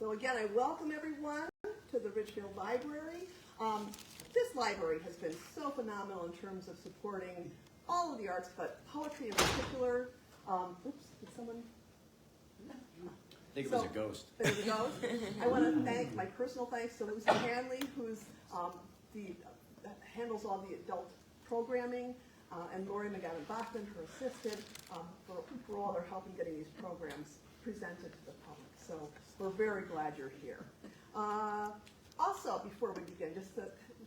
So again, I welcome everyone to the Ridgefield Library. This library has been so phenomenal in terms of supporting all of the arts, but poetry in particular. Oops, did someone? I think it was a ghost. It was a ghost. I want to thank my personal thanks to Lucy Hanley, who's handles all the adult programming, and Lori McGavin-Bachman, her assistant, for all their help in getting these programs presented to the public. So we're very glad you're here. Also, before we begin, just to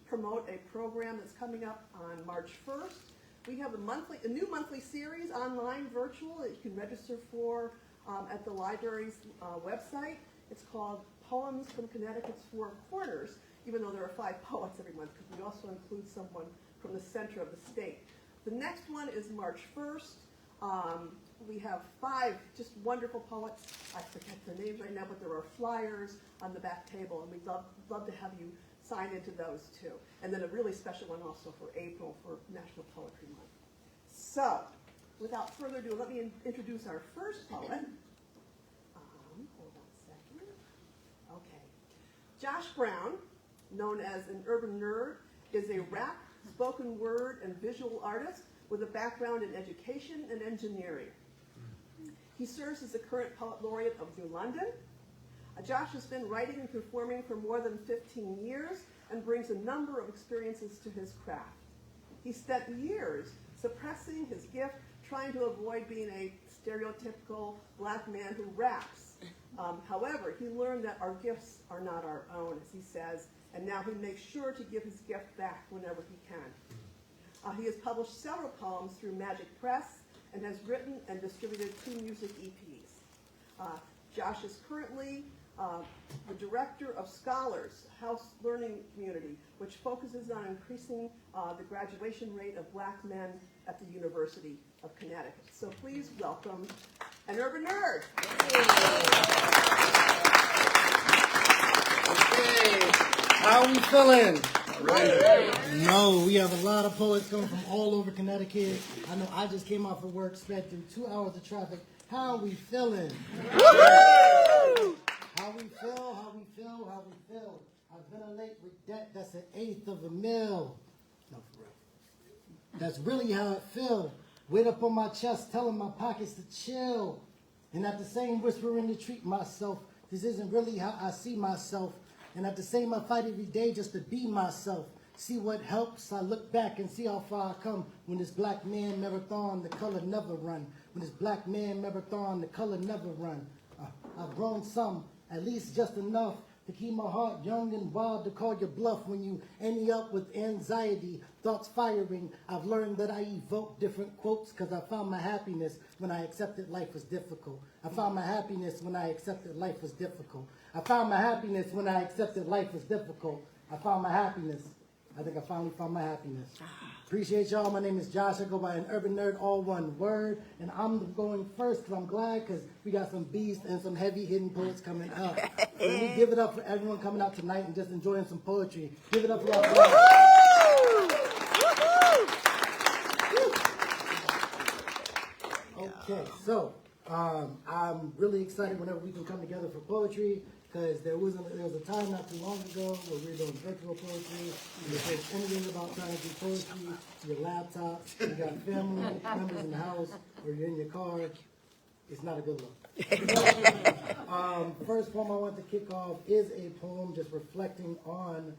promote a program that's coming up on March 1st. We have a new monthly series, online, virtual, that you can register for at the library's website. It's called Poems from Connecticut's Four Corners, even though there are 5 poets every month, because we also include someone from the center of the state. The next one is March 1st. We have 5 just wonderful poets. I forget their names right now, but there are flyers on the back table, and we'd love to have you sign into those too. And then a really special one also for April for National Poetry Month. So, without further ado, let me introduce our first poet. Hold on a second. Okay. Josh Brown, known as an urban nerd, is a rap, spoken word, and visual artist with a background in education and engineering. He serves as the current Poet Laureate of New London. Josh has been writing and performing for more than 15 years and brings a number of experiences to his craft. He spent years suppressing his gift, trying to avoid being a stereotypical black man who raps. However, he learned that our gifts are not our own, as he says, and now he makes sure to give his gift back whenever he can. He has published several poems through Magic Press and has written and distributed 2 music EPs. Josh is currently the director of Scholars, House Learning Community, which focuses on increasing the graduation rate of black men at the University of Connecticut. So please welcome AnUrbanNerd. Okay, how we feeling? Right. No, we have a lot of poets coming from all over Connecticut. I know I just came off of work, sped through 2 hours of traffic. How we feeling? How we feel. I've been late with debt, that's 1/8 of a mil. No, for real. That's really how it feel. Weight up on my chest, telling my pockets to chill. And at the same whispering to treat myself, this isn't really how I see myself. And at the same I fight every day just to be myself. See what helps, I look back and see how far I come. When this black man marathon, the color never run. When this black man marathon, the color never run. I've grown some, at least just enough to keep my heart young and wild to call your bluff when you end up with anxiety, thoughts firing. I've learned that I evoke different quotes because I found my happiness when I accepted life was difficult. I found my happiness when I accepted life was difficult. I found my happiness when I accepted life was difficult. I found my happiness. I think I finally found my happiness. Appreciate y'all. My name is Josh. I go by AnUrbanNerd, all one word. And I'm going first because I'm glad because we got some beasts and some heavy hidden poets coming up. So let me give it up for everyone coming out tonight and just enjoying some poetry. Give it up for y'all. Okay, so I'm really excited whenever we can come together for poetry. Because there was a time not too long ago where we were doing virtual poetry. And if there's anything about trying to do poetry, your laptop, you got family members in the house, or you're in your car, it's not a good look. First poem I want to kick off is a poem just reflecting on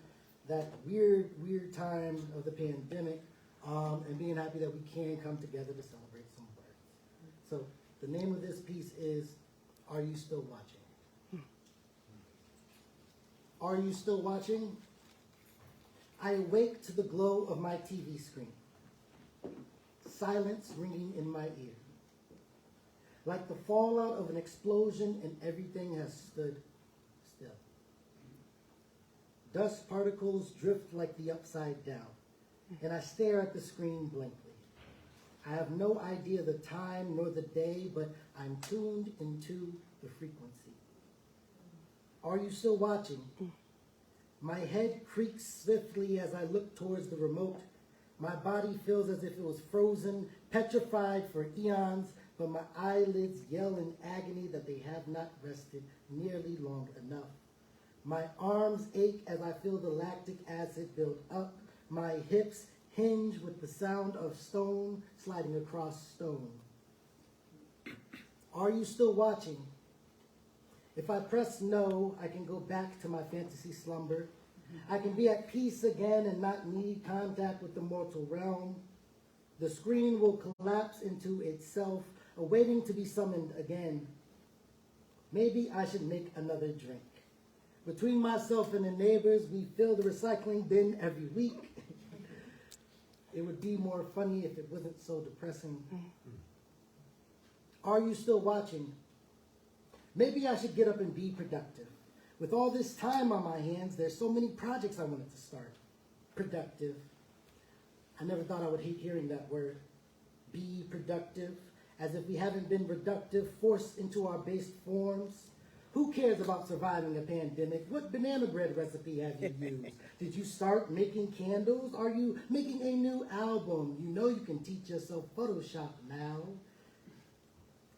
that weird time of the pandemic, and being happy that we can come together to celebrate some words. So the name of this piece is, Are You Still Watching? Are you still watching? I awake to the glow of my TV screen. Silence ringing in my ear. Like the fallout of an explosion and everything has stood still. Dust particles drift like the upside down, and I stare at the screen blankly. I have no idea the time nor the day, but I'm tuned into the frequency. Are you still watching? My head creaks swiftly as I look towards the remote. My body feels as if it was frozen, petrified for eons, but my eyelids yell in agony that they have not rested nearly long enough. My arms ache as I feel the lactic acid build up. My hips hinge with the sound of stone sliding across stone. Are you still watching? If I press no, I can go back to my fantasy slumber. I can be at peace again and not need contact with the mortal realm. The screen will collapse into itself, awaiting to be summoned again. Maybe I should make another drink. Between myself and the neighbors, we fill the recycling bin every week. It would be more funny if it wasn't so depressing. Are you still watching? Maybe I should get up and be productive. With all this time on my hands, there's so many projects I wanted to start. Productive. I never thought I would hate hearing that word. Be productive. As if we haven't been reductive, forced into our based forms. Who cares about surviving a pandemic? What banana bread recipe have you used? Did you start making candles? Are you making a new album? You know you can teach yourself Photoshop now.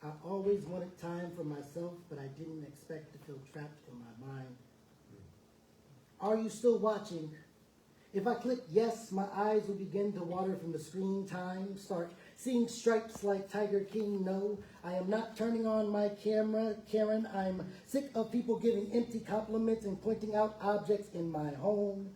I always wanted time for myself, but I didn't expect to feel trapped in my mind. Are you still watching? If I click yes, my eyes will begin to water from the screen time, start seeing stripes like Tiger King. No, I am not turning on my camera, Karen. I'm sick of people giving empty compliments and pointing out objects in my home.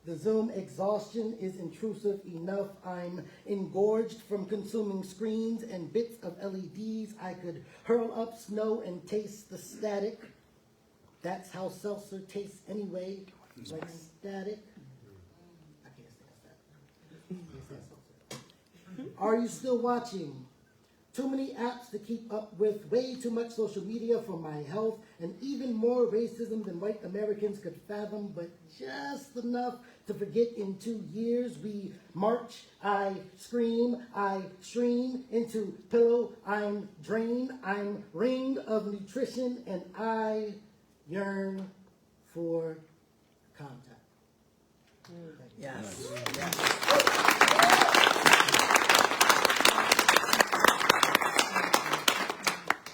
The Zoom exhaustion is intrusive enough. I'm engorged from consuming screens and bits of LEDs. I could hurl up snow and taste the static. That's how seltzer tastes anyway, like static. I can't stand static. Are you still watching? Too many apps to keep up with, way too much social media for my health, and even more racism than white Americans could fathom, but just enough to forget in 2 years we march, I scream, I stream into pillow, I'm drained, I'm ringed of nutrition, and I yearn for contact. Yes.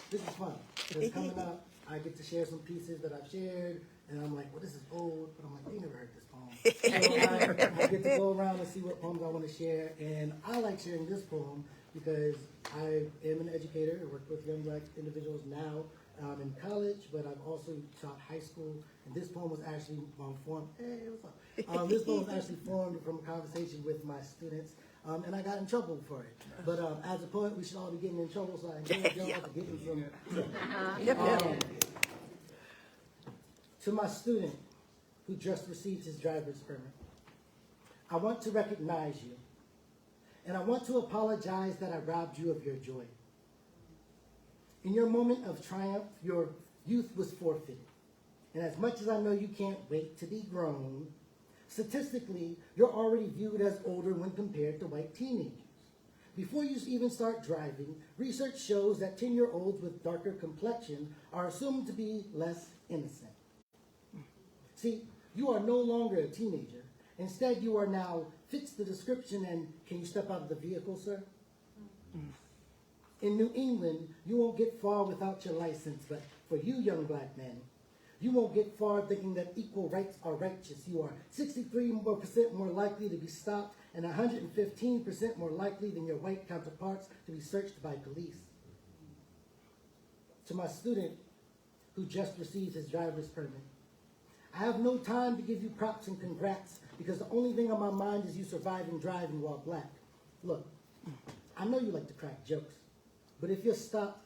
This is fun. Because coming up, I get to share some pieces that I've shared, and I'm like, well, this is old, but I'm like, they never heard this poem. So I get to go around and see what poems I want to share, and I like sharing this poem because I am an educator. I work with young black individuals now in college, but I've also taught high school, and this poem was actually formed, hey, what's up? This poem was actually formed from a conversation with my students. And I got in trouble for it. But as a poet, we should all be getting in trouble, so I encourage y'all to get in some. To my student who just received his driver's permit, I want to recognize you. And I want to apologize that I robbed you of your joy. In your moment of triumph, your youth was forfeited. And as much as I know you can't wait to be grown, statistically, you're already viewed as older when compared to white teenagers. Before you even start driving, research shows that 10-year-olds with darker complexion are assumed to be less innocent. See, you are no longer a teenager. Instead, you are now fits the description and can you step out of the vehicle, sir? In New England, you won't get far without your license, but for you young black men, you won't get far thinking that equal rights are righteous. You are 63% more likely to be stopped and 115% more likely than your white counterparts to be searched by police. To my student who just received his driver's permit, I have no time to give you props and congrats because the only thing on my mind is you surviving driving while black. Look, I know you like to crack jokes, but if you're stopped,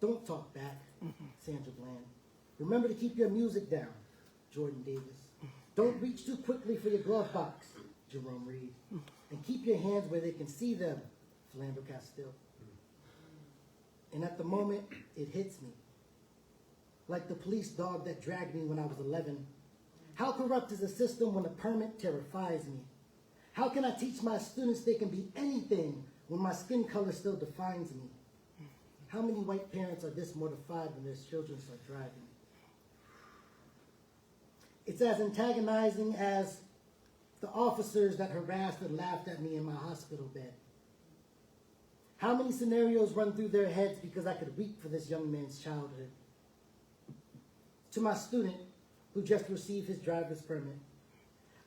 don't talk back, Sandra Bland. Remember to keep your music down, Jordan Davis. Don't reach too quickly for your glove box, Jerome Reed. And keep your hands where they can see them, Philando Castile. And at the moment, it hits me. Like the police dog that dragged me when I was 11. How corrupt is the system when a permit terrifies me? How can I teach my students they can be anything when my skin color still defines me? How many white parents are this mortified when their children start driving? It's as antagonizing as the officers that harassed and laughed at me in my hospital bed. How many scenarios run through their heads because I could weep for this young man's childhood? To my student who just received his driver's permit,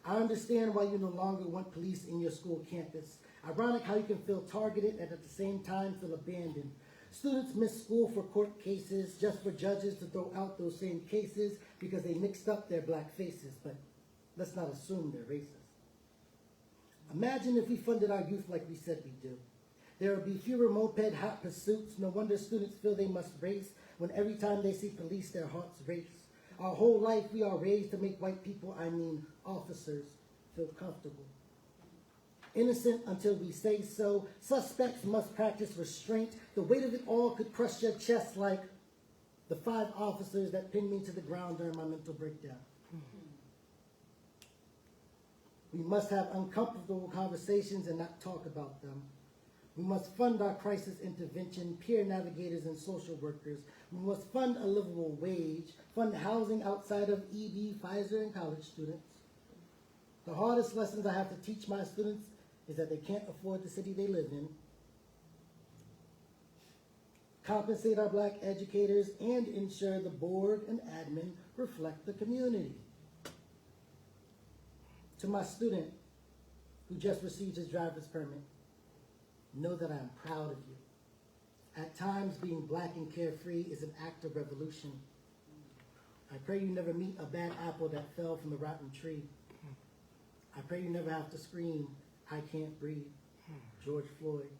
I understand why you no longer want police in your school campus. Ironic how you can feel targeted and at the same time feel abandoned. Students miss school for court cases just for judges to throw out those same cases because they mixed up their black faces, but let's not assume they're racist. Imagine if we funded our youth like we said we do. There would be fewer moped hot pursuits. No wonder students feel they must race when every time they see police their hearts race. Our whole life we are raised to make white people, I mean officers, feel comfortable. Innocent until we say so. Suspects must practice restraint. The weight of it all could crush your chest like the 5 officers that pinned me to the ground during my mental breakdown. We must have uncomfortable conversations and not talk about them. We must fund our crisis intervention, peer navigators and social workers. We must fund a livable wage, fund housing outside of EB, Pfizer, and college students. The hardest lessons I have to teach my students is that they can't afford the city they live in. Compensate our black educators and ensure the board and admin reflect the community. To my student who just received his driver's permit, know that I am proud of you. At times, being black and carefree is an act of revolution. I pray you never meet a bad apple that fell from the rotten tree. I pray you never have to scream, I can't breathe. George Floyd,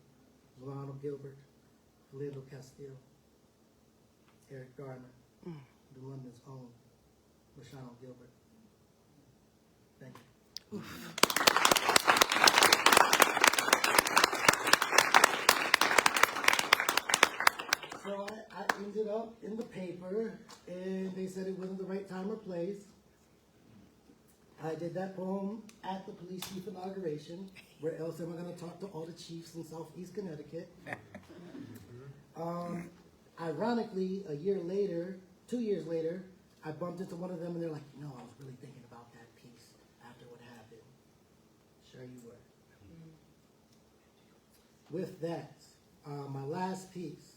Ronald Gilbert, Philando Castile, Eric Garner, the London's own, Rashana Gilbert. Thank you. So I ended up in the paper, and they said it wasn't the right time or place. I did that poem at the police chief inauguration. Where else am I going to talk to all the chiefs in Southeast Connecticut? Ironically, a year later, 2 years later, I bumped into one of them, and they're like, I was really thinking about that piece after what happened. Sure you were. With that, my last piece.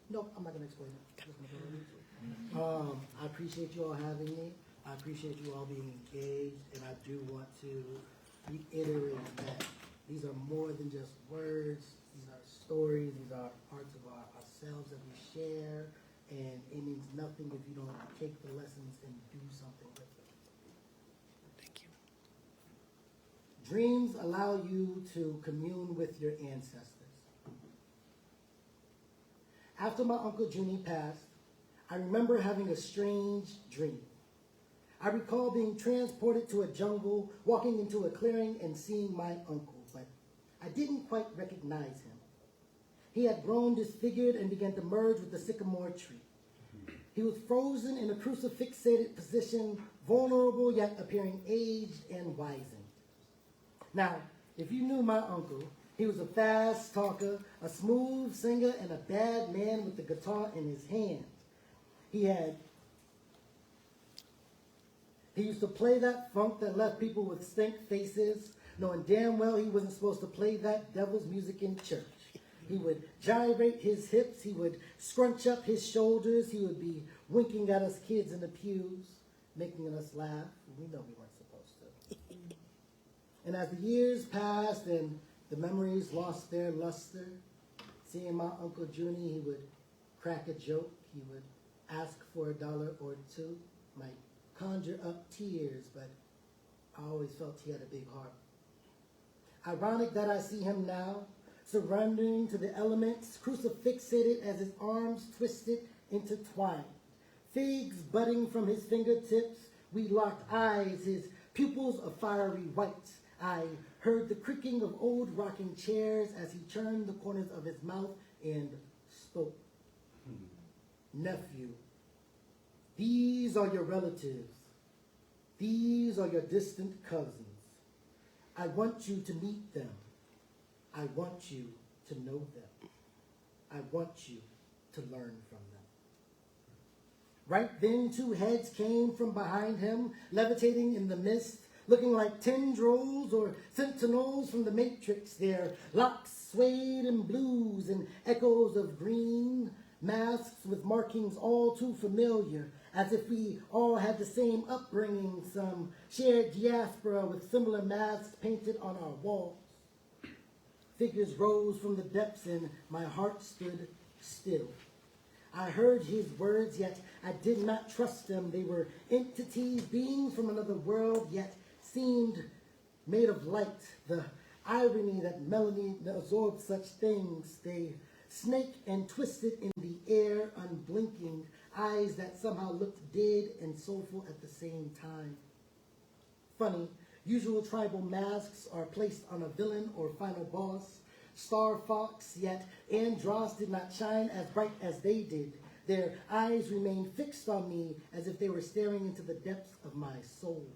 Nope, I'm not going to explain it. I appreciate you all having me. I appreciate you all being engaged, and I do want to reiterate that these are more than just words. These are stories. These are parts of ourselves that we share, and it means nothing if you don't take the lessons and do something with them. Thank you. Dreams allow you to commune with your ancestors. After my Uncle Junie passed, I remember having a strange dream. I recall being transported to a jungle, walking into a clearing and seeing my uncle, but I didn't quite recognize him. He had grown disfigured and began to merge with the sycamore tree. He was frozen in a crucifixated position, vulnerable yet appearing aged and wizened. Now, if you knew my uncle, he was a fast talker, a smooth singer, and a bad man with the guitar in his hand. He used to play that funk that left people with stink faces, knowing damn well he wasn't supposed to play that devil's music in church. He would gyrate his hips, he would scrunch up his shoulders, he would be winking at us kids in the pews, making us laugh. We know we weren't supposed to. And as the years passed and the memories lost their luster, seeing my Uncle Junie, he would crack a joke, he would ask for $1 or $2, might conjure up tears, but I always felt he had a big heart. Ironic that I see him now, surrendering to the elements, crucifixated as his arms twisted, intertwined. Figs budding from his fingertips, we locked eyes, his pupils a fiery white. I heard the creaking of old rocking chairs as he turned the corners of his mouth and spoke. Nephew, these are your relatives. These are your distant cousins. I want you to meet them. I want you to know them. I want you to learn from them. Right then, 2 heads came from behind him, levitating in the mist. looking like tendrils or sentinels from the Matrix. Their locks swayed in blues and echoes of green, masks with markings all too familiar, as if we all had the same upbringing, some shared diaspora with similar masks painted on our walls. Figures rose from the depths and my heart stood still. I heard his words, yet I did not trust them. They were entities, beings from another world, yet seemed made of light. The irony that Melanie absorbed such things. They snaked and twisted in the air, unblinking, eyes that somehow looked dead and soulful at the same time. Funny, usual tribal masks are placed on a villain or final boss. Star Fox, yet Andros did not shine as bright as they did. Their eyes remained fixed on me as if they were staring into the depths of my soul.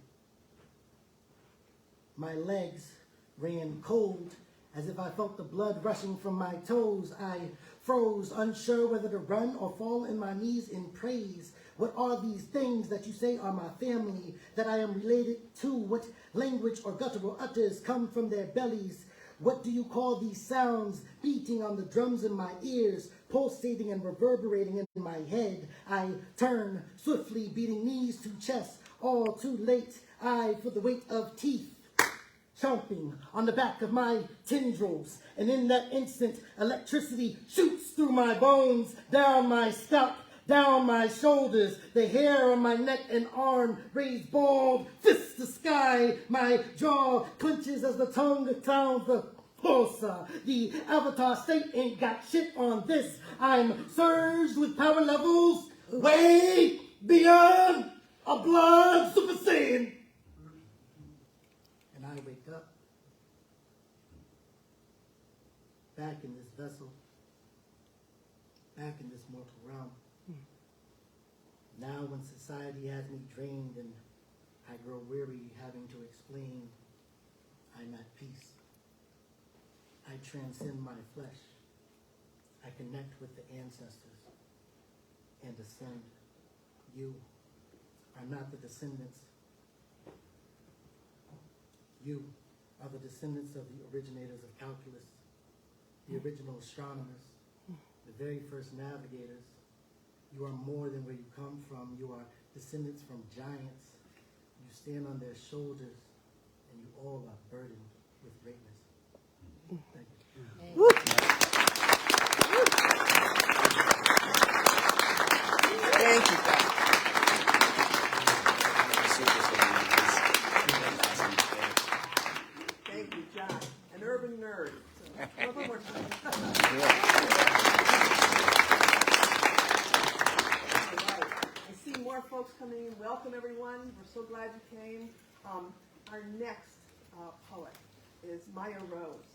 My legs ran cold as if I felt the blood rushing from my toes. I froze, unsure whether to run or fall on my knees in praise. What are these things that you say are my family, that I am related to? What language or guttural utters come from their bellies? What do you call these sounds beating on the drums in my ears, pulsating and reverberating in my head? I turn swiftly, beating knees to chest, all too late. I for the weight of teeth chomping on the back of my tendrils. And in that instant, electricity shoots through my bones, down my scalp, down my shoulders, the hair on my neck and arm raised bald, fist to sky. My jaw clenches as the tongue sounds the pulsar. The avatar state ain't got shit on this. I'm surged with power levels way beyond a blood Super Saiyan. And I wake up back in this vessel, back in this mortal realm. Now when society has me drained and I grow weary having to explain, I'm at peace. I transcend my flesh. I connect with the ancestors and ascend. You are not the descendants. You are the descendants of the originators of calculus, the original astronomers, the very first navigators. You are more than where you come from. You are descendants from giants. You stand on their shoulders, and you all are burdened with greatness. Thank you. Thank you, guys. Thank you, John. An urban nerd. So, one more time. More folks coming in. Welcome, everyone. We're so glad you came. Our next poet is MayaRose.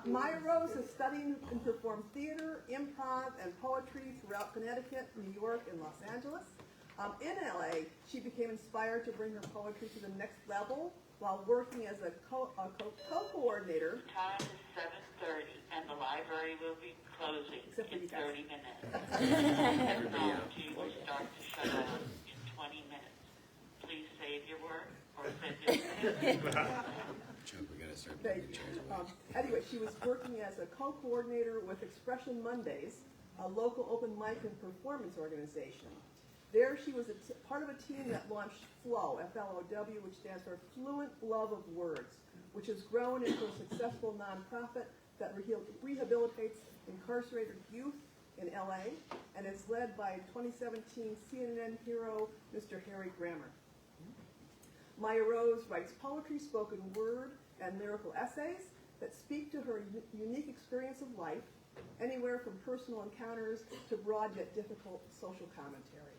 MayaRose has studied and performed theater, improv, and poetry throughout Connecticut, New York, and Los Angeles. In LA, she became inspired to bring her poetry to the next level while working as a co-coordinator. Time is 7:30, and the library will be closing in 30 minutes. Technology will start to shut down in 20 minutes. Please save your work or send it. Chuck, we gotta start Thank moving you. chairs away. Anyway, she was working as a co-coordinator with Expression Mondays, a local open mic and performance organization. There she was part of a team that launched FLOW, F-L-O-W, which stands for Fluent Love of Words, which has grown into a successful nonprofit that rehabilitates incarcerated youth in LA and is led by 2017 CNN hero, Mr. Harry Grammer. MayaRose writes poetry, spoken word, and lyrical essays that speak to her unique experience of life, anywhere from personal encounters to broad yet difficult social commentary.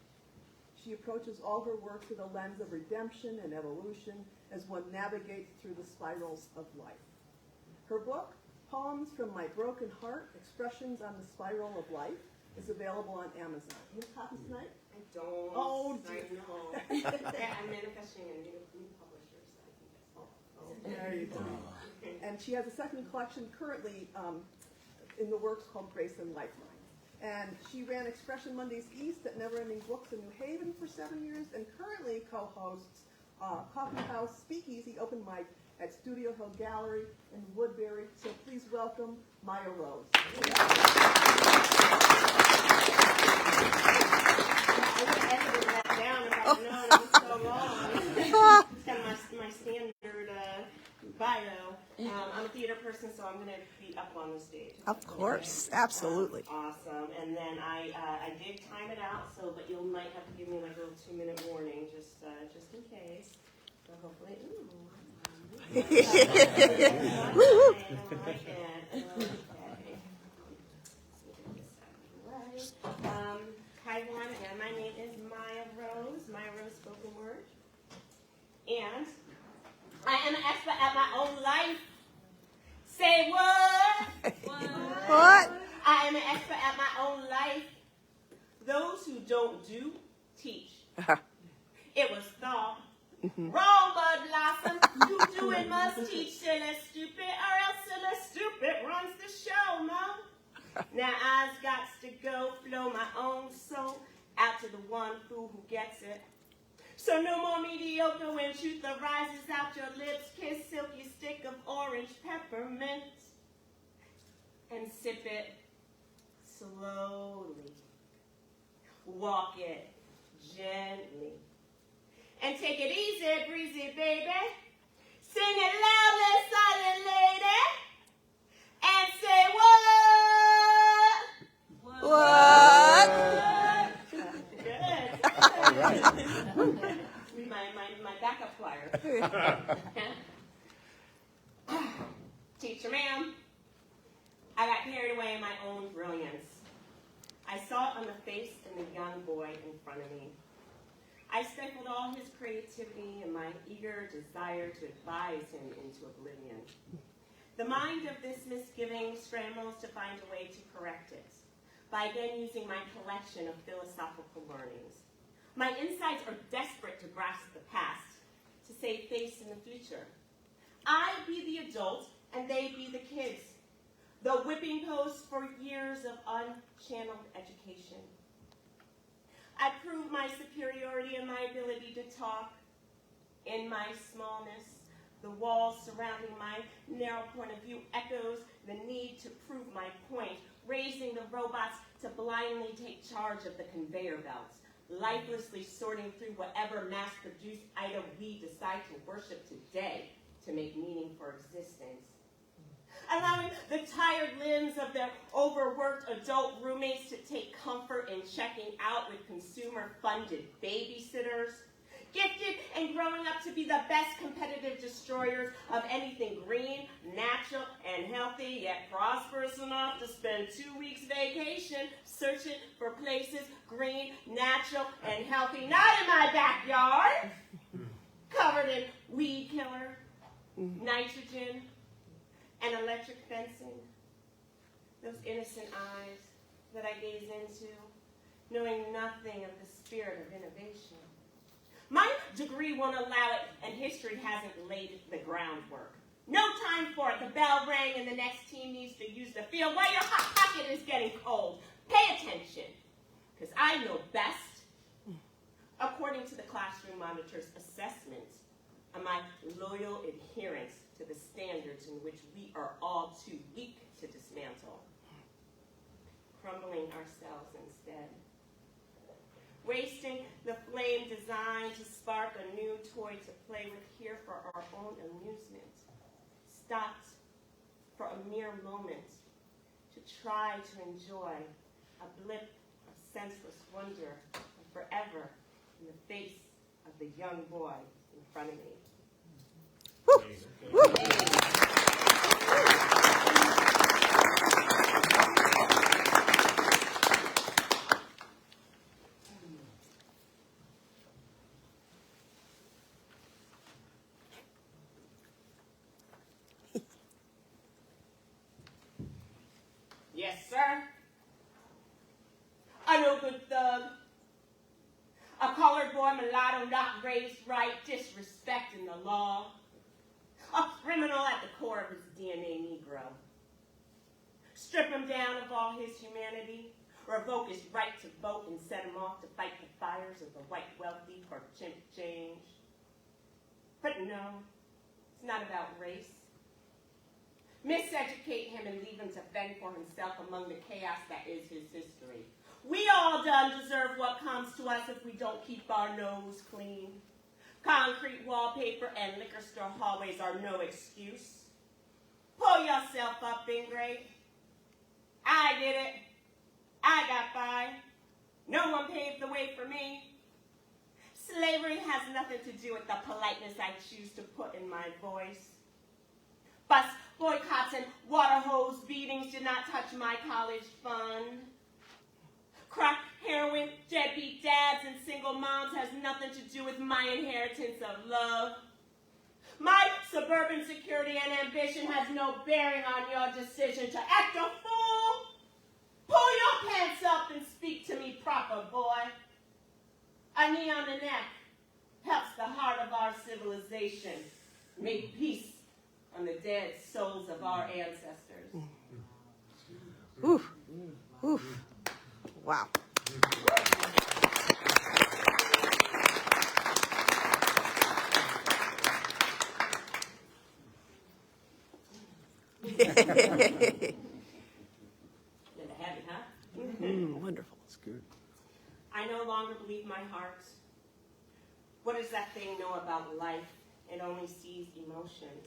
She approaches all her work through the lens of redemption and evolution as one navigates through the spirals of life. Her book, Poems from My Broken Heart, Expressions on the Spiral of Life, is available on Amazon. You have copies tonight? I don't. Oh, I dear. know. Yeah, I'm manifesting a new publisher, so I think that's There you go. And she has a second collection currently in the works called Grace and Lifeline. And she ran Expression Mondays East at Never Ending Books in New Haven for 7 years, and currently co-hosts Coffee House Speakeasy Open Mic at Studio Hill Gallery in Woodbury. So please welcome MayaRose. I would have edited that down if I had known it was so long. It's kind of my standard bio. I'm a theater person, so I'm going to be up on the stage. Of course, absolutely. Awesome. And then I did time it out, but you might have to give me like a little 2-minute warning, just in case. So hopefully, Hi everyone, again, my name is MayaRose, MayaRose Spoken Word. And I am an expert at my own life. Say what? What? I am an expert at my own life. Those who don't do, teach. It was thought. Wrong, Bud Blossom. You do it must teach till it's stupid, or else till it's stupid runs the show, Mo. Now I's got to go flow my own soul out to the one fool who gets it. So no more mediocre when truth arises out your lips. Kiss silky stick of orange peppermint and sip it slowly. Walk it gently. And take it easy, breezy, baby. Sing it loudly, silent lady. And say what? What? Good. All right. my backup choir. Teacher, ma'am. I got carried away in my own brilliance. I saw it on the face of the young boy in front of me. I stifled all his creativity and my eager desire to advise him into oblivion. The mind of this misgiving scrambles to find a way to correct it by again using my collection of philosophical learnings. My insides are desperate to grasp the past, to save face in the future. I be the adult and they be the kids, the whipping post for years of unchanneled education. I prove my superiority and my ability to talk. In my smallness, the walls surrounding my narrow point of view echoes the need to prove my point, raising the robots to blindly take charge of the conveyor belts, lifelessly sorting through whatever mass-produced item we decide to worship today to make meaning for existence. Allowing the tired limbs of their overworked adult roommates to take comfort in checking out with consumer-funded babysitters. Gifted and growing up to be the best competitive destroyers of anything green, natural, and healthy, yet prosperous enough to spend 2 weeks vacation searching for places green, natural, and healthy, not in my backyard, covered in weed killer, nitrogen, and electric fencing. Those innocent eyes that I gaze into, knowing nothing of the spirit of innovation. My degree won't allow it, and history hasn't laid the groundwork. No time for it. The bell rang, and the next team needs to use the field while your hot pocket is getting cold. Pay attention, because I know best. According to the classroom monitor's assessment of my loyal adherence to the standards in which we are all too weak to dismantle, crumbling ourselves instead. Wasting the flame designed to spark a new toy to play with here for our own amusement. Stopped for a mere moment to try to enjoy a blip of senseless wonder and forever in the face of the young boy in front of me. Yes, sir. A no good thug. A colored boy mulatto not raised right, disrespecting the law. A criminal at the core of his DNA Negro. strip him down of all his humanity, revoke his right to vote and set him off to fight the fires of the white wealthy for chimp change. But no, it's not about race. Miseducate him and leave him to fend for himself among the chaos that is his history. We all done deserve what comes to us if we don't keep our nose clean. Concrete wallpaper and liquor store hallways are no excuse. Pull yourself up, Ingray. I did it. I got by. No one paved the way for me. Slavery has nothing to do with the politeness I choose to put in my voice. Bus boycotts and water hose beatings did not touch my college fund. Crack, heroin, deadbeat dads, and single moms has nothing to do with my inheritance of love. My suburban security and ambition has no bearing on your decision to act a fool. Pull your pants up and speak to me proper, boy. A knee on the neck helps the heart of our civilization make peace on the dead souls of our ancestors. Oof. Oof. Wow. Heavy, huh? Wonderful. That's good. I no longer believe my heart. What does that thing know about life? It only sees emotions.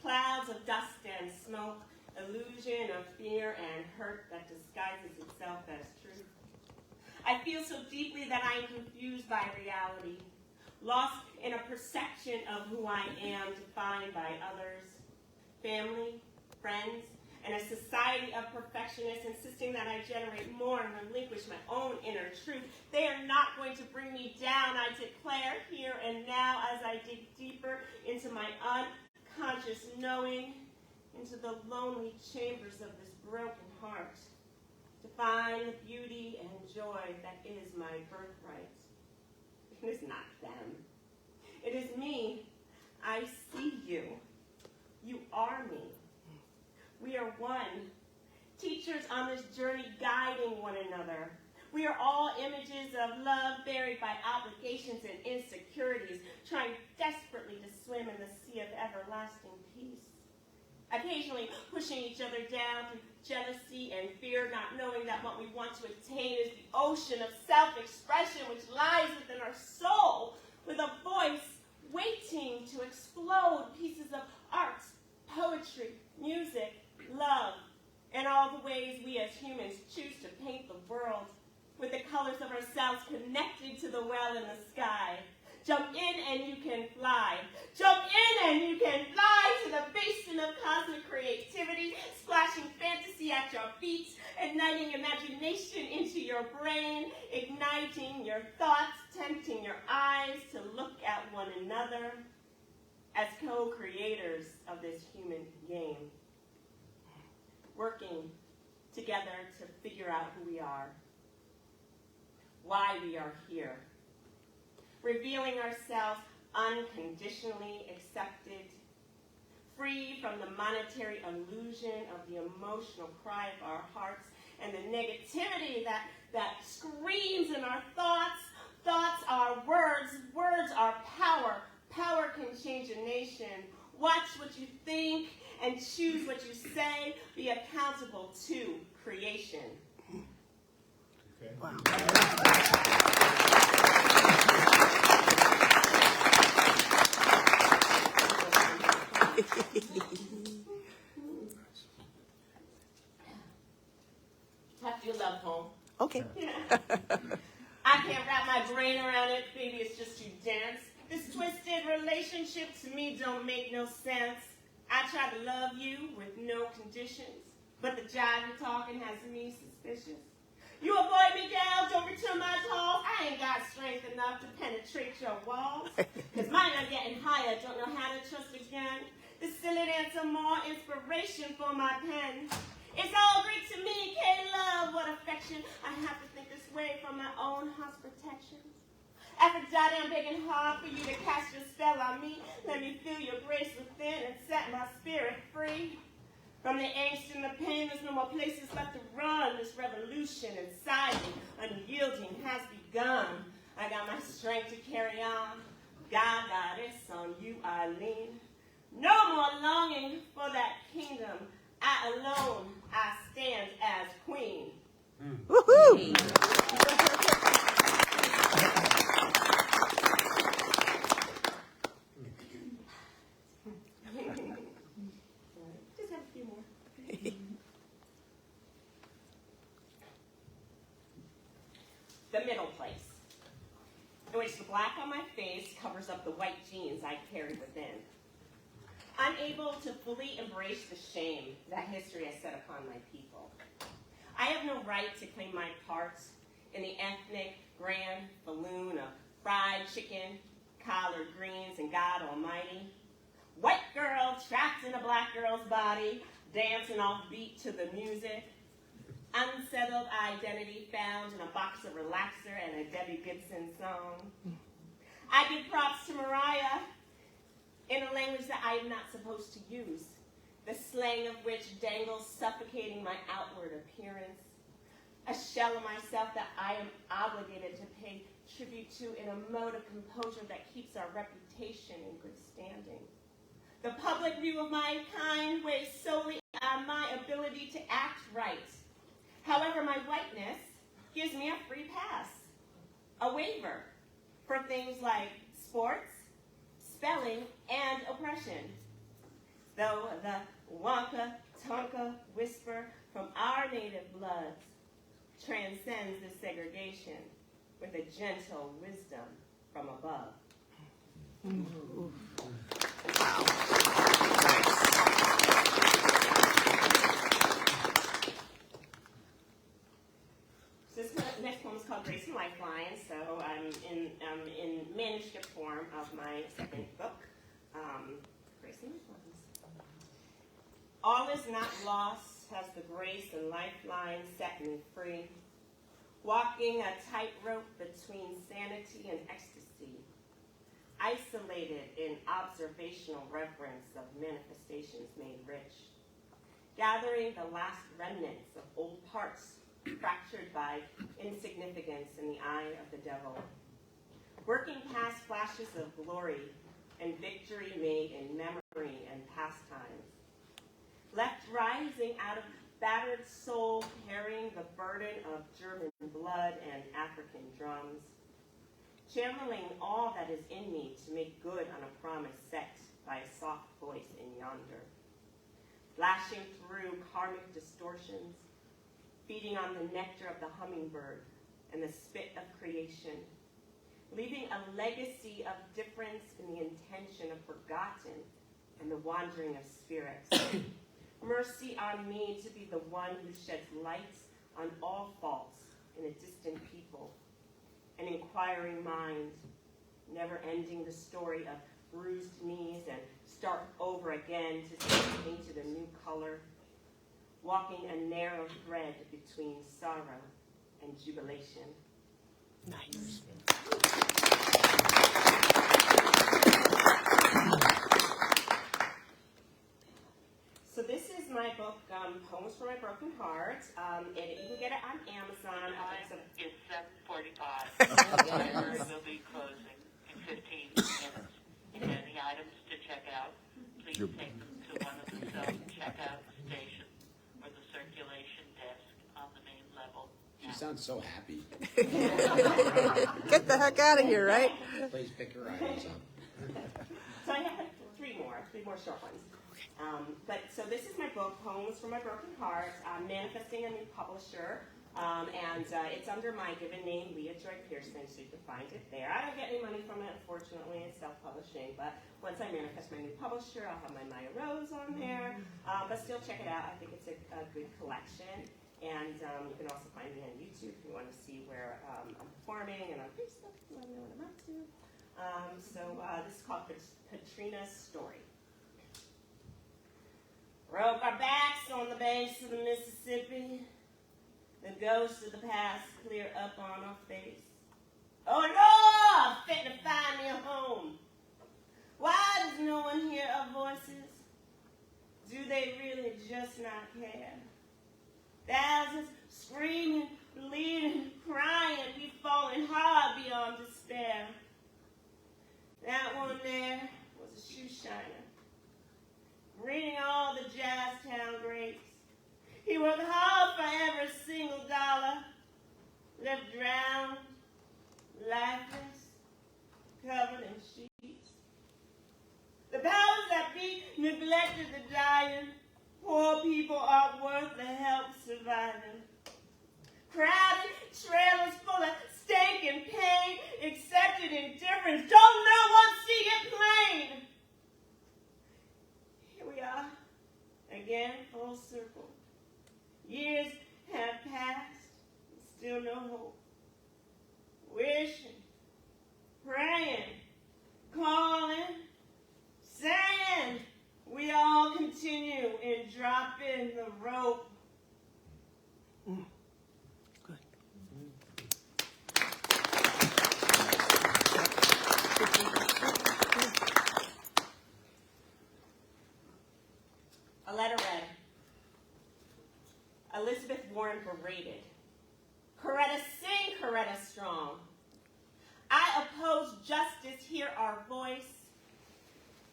Clouds of dust and smoke, illusion of fear and hurt that disguises itself as truth. I feel so deeply that I am confused by reality, lost in a perception of who I am defined by others, family, friends, and a society of perfectionists insisting that I generate more and relinquish my own inner truth. They are not going to bring me down, I declare here and now as I dig deeper into my unconscious knowing, into the lonely chambers of this broken heart, to find the beauty and joy that is my birthright. It is not them. It is me. I see you. You are me. We are one. Teachers on this journey guiding one another. We are all images of love buried by obligations and insecurities, trying desperately to swim in the sea of everlasting peace. Occasionally pushing each other down through jealousy and fear, not knowing that what we want to attain is the ocean of self-expression which lies within our soul, with a voice waiting to explode, pieces of art, poetry, music, love, and all the ways we as humans choose to paint the world, with the colors of ourselves connected to the well in the sky. Jump in and you can fly. Jump in and you can fly to the basin of cosmic creativity, splashing fantasy at your feet, igniting imagination into your brain, igniting your thoughts, tempting your eyes to look at one another as co-creators of this human game. Working together to figure out who we are, why we are here, revealing ourselves unconditionally accepted, free from the monetary illusion of the emotional cry of our hearts and the negativity that screams in our thoughts. Thoughts are words. Words are power. Power can change a nation. Watch what you think and choose what you say. Be accountable to creation. Okay. Wow. Have your love home. Okay. I can't wrap my brain around it. Baby, it's just too dense. This twisted relationship to me don't make no sense. I try to love you with no conditions, but the jive you're talking has me suspicious. You avoid me, gal, don't return my calls. I ain't got strength enough to penetrate your walls. Cause mine are getting higher, don't know how to trust again. This silly dance some more inspiration for my pen. It's all Greek to me, K-love, what affection. I have to think this way for my own house protection. Aphrodite, I'm begging hard for you to cast your spell on me. Let me feel your grace within and set my spirit free. From the angst and the pain, there's no more places left to run. This revolution inside me, unyielding, has begun. I got my strength to carry on. God, it's on you I lean. No more longing for that kingdom. I alone, I stand as queen. Woohoo! Just have a few more. The middle place, in which the black on my face covers up the white jeans I carry within. Unable to fully embrace the shame that history has set upon my people. I have no right to claim my part in the ethnic grand balloon of fried chicken, collard greens, and God Almighty. White girl trapped in a black girl's body, dancing off beat to the music. Unsettled identity found in a box of relaxer and a Debbie Gibson song. I give props to Mariah in a language that I am not supposed to use, the slang of which dangles suffocating my outward appearance. A shell of myself that I am obligated to pay tribute to in a mode of composure that keeps our reputation in good standing. The public view of my kind weighs solely on my ability to act right. However, my whiteness gives me a free pass, a waiver for things like sports, spelling, and oppression. Though the Wonka Tonka whisper from our native bloods transcends this segregation with a gentle wisdom from above. Wow. So this next poem is called Grace and Lifeline, so I'm in manuscript form of my second book, Grace and Lifelines. All is not lost, has the grace and lifeline set me free, walking a tightrope between sanity and ecstasy, isolated in observational reverence of manifestations made rich, gathering the last remnants of old parts fractured by insignificance in the eye of the devil, working past flashes of glory and victory made in memory and pastimes, left rising out of battered soul carrying the burden of German blood and African drums, channeling all that is in me to make good on a promise set by a soft voice in yonder, flashing through karmic distortions, feeding on the nectar of the hummingbird and the spit of creation, leaving a legacy of difference in the intention of forgotten and the wandering of spirits. Mercy on me to be the one who sheds light on all faults in a distant people, an inquiring mind, never ending the story of bruised knees and start over again to see painted a new color, walking a narrow thread between sorrow and jubilation. Nice. So this is my book, Poems for My Broken Heart. You can get it on Amazon. Time is 7:45. The library will be closing in 15 minutes. If any items to check out, please take them to one of the self-checkout stations or the circulation desk on the main level. She sounds so happy. Get the heck out of here, right? Please pick your items up. So I have three more short ones. So this is my book, Poems for My Broken Heart. I'm manifesting a new publisher, and it's under my given name, Leah Joy Pearson, so you can find it there. I don't get any money from it, unfortunately. It's self-publishing, but once I manifest my new publisher, I'll have my MayaRose on there. But still, check it out. I think it's a good collection. And you can also find me on YouTube if you want to see where I'm performing, and on Facebook if you want to know what I'm up to. This is called Katrina's Story. Broke our backs on the banks of the Mississippi. The ghosts of the past clear up on our face. Oh Lord, fit to find me a home. Why does no one hear our voices? Do they really just not care? Thousands screaming, bleeding, crying, we've fallen hard beyond despair. That one there was a shoe shiner, reading all the Jazztown greats. He worked hard for every single dollar, left drowned, lifeless, covered in sheets. The powers that be neglected the dying. Poor people aren't worth the help surviving. Crowded trailers full of stank and pain, accepted indifference, don't know what see it plain. Here we are, again full circle. Years have passed, still no hope. Wishing, praying, calling, saying, we all continue and drop in the rope. Good. A letter read, Elizabeth Warren berated. Coretta sing, Coretta strong. I oppose justice, hear our voice.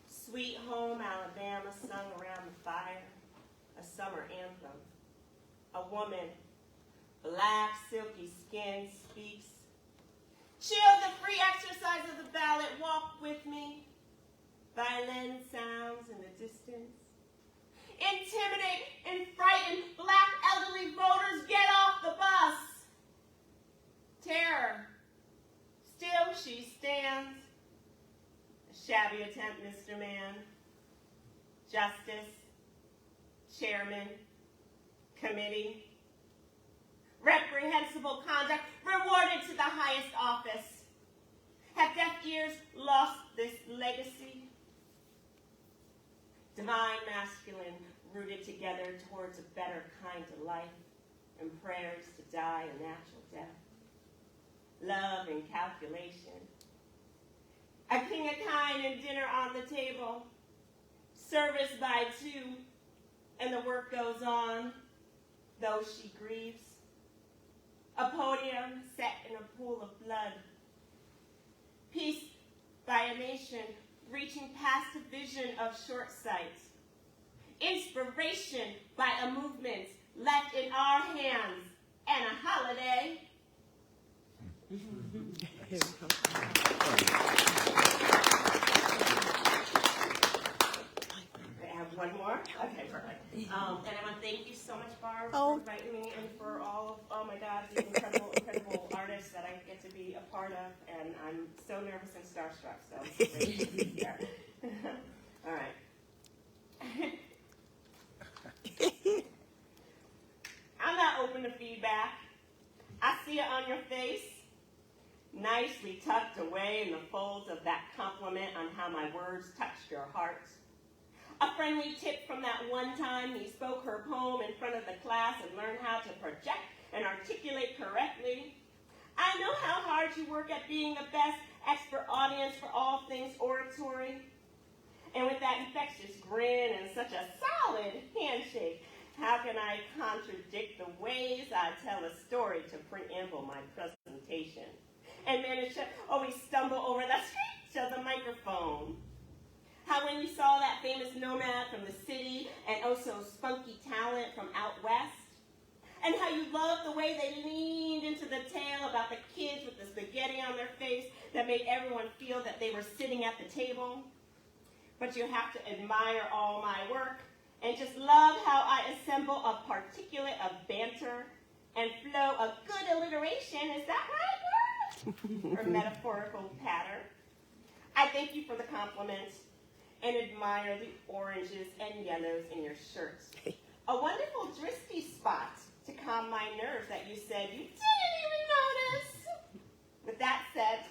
Sweet Home Alabama sung around the fire, a summer anthem. A woman, black silky skin speaks. Chill the free exercise of the ballot, walk with me. Violin sounds in the distance. Intimidate and frighten black elderly voters, get off the bus. Terror, still she stands. A shabby attempt, Mr. Man. Justice, chairman, committee. Reprehensible conduct rewarded to the highest office. Have deaf ears lost this legacy? Divine masculine rooted together towards a better kind of life and prayers to die a natural death. Love and calculation. A king of kind and dinner on the table. Service by two, and the work goes on, though she grieves. A podium set in a pool of blood. Peace by a nation reaching past a vision of short sight. Inspiration by a movement left in our hands, and a holiday. Here we go. I have one more? Okay, perfect. And I want to thank you so much, Barb, Oh. for inviting me and for all of, oh my God, these incredible, incredible artists that I get to be a part of. And I'm so nervous and starstruck, so it's great to be here. All right. I'm not open to feedback. I see it on your face, nicely tucked away in the folds of that compliment on how my words touched your heart. A friendly tip from that one time he spoke her poem in front of the class and learned how to project and articulate correctly. I know how hard you work at being the best expert audience for all things oratory. And with that infectious grin and such a solid handshake, how can I contradict the ways I tell a story to preamble my presentation and manage to always stumble over the screech of the microphone? How when you saw that famous nomad from the city and oh so spunky talent from out west, and how you loved the way they leaned into the tale about the kids with the spaghetti on their face that made everyone feel that they were sitting at the table. But you have to admire all my work and just love how I assemble a particulate of banter and flow of good alliteration, is that right? Or metaphorical patter. I thank you for the compliment and admire the oranges and yellows in your shirt. A wonderful dristy spot to calm my nerves that you said you didn't even notice. With that said,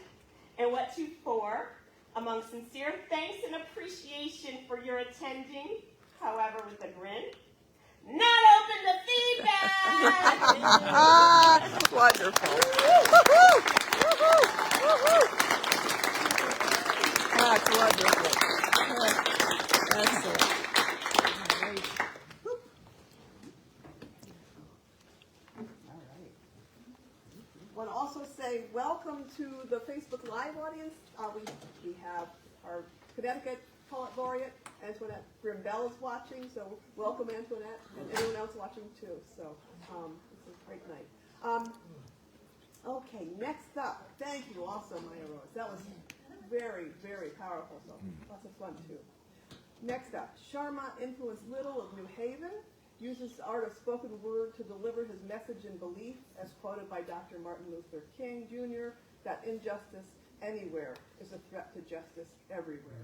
and what to for, among sincere thanks and appreciation for your attending, however with a grin, not open to feedback! Wonderful. Woo-hoo! Woo-hoo! Woo-hoo! That's wonderful. Excellent. Great. welcome to the Facebook Live audience. We have our Connecticut Poet Laureate, Antoinette Grimbell is watching, so welcome Antoinette, and everyone else watching too. So it's a great night. Okay, next up, thank you also, MayaRose. That was very, very powerful, so lots of fun too. Next up, Sharmont influenced Little of New Haven, uses the art of spoken word to deliver his message and belief, as quoted by Dr. Martin Luther King Jr., that injustice anywhere is a threat to justice everywhere.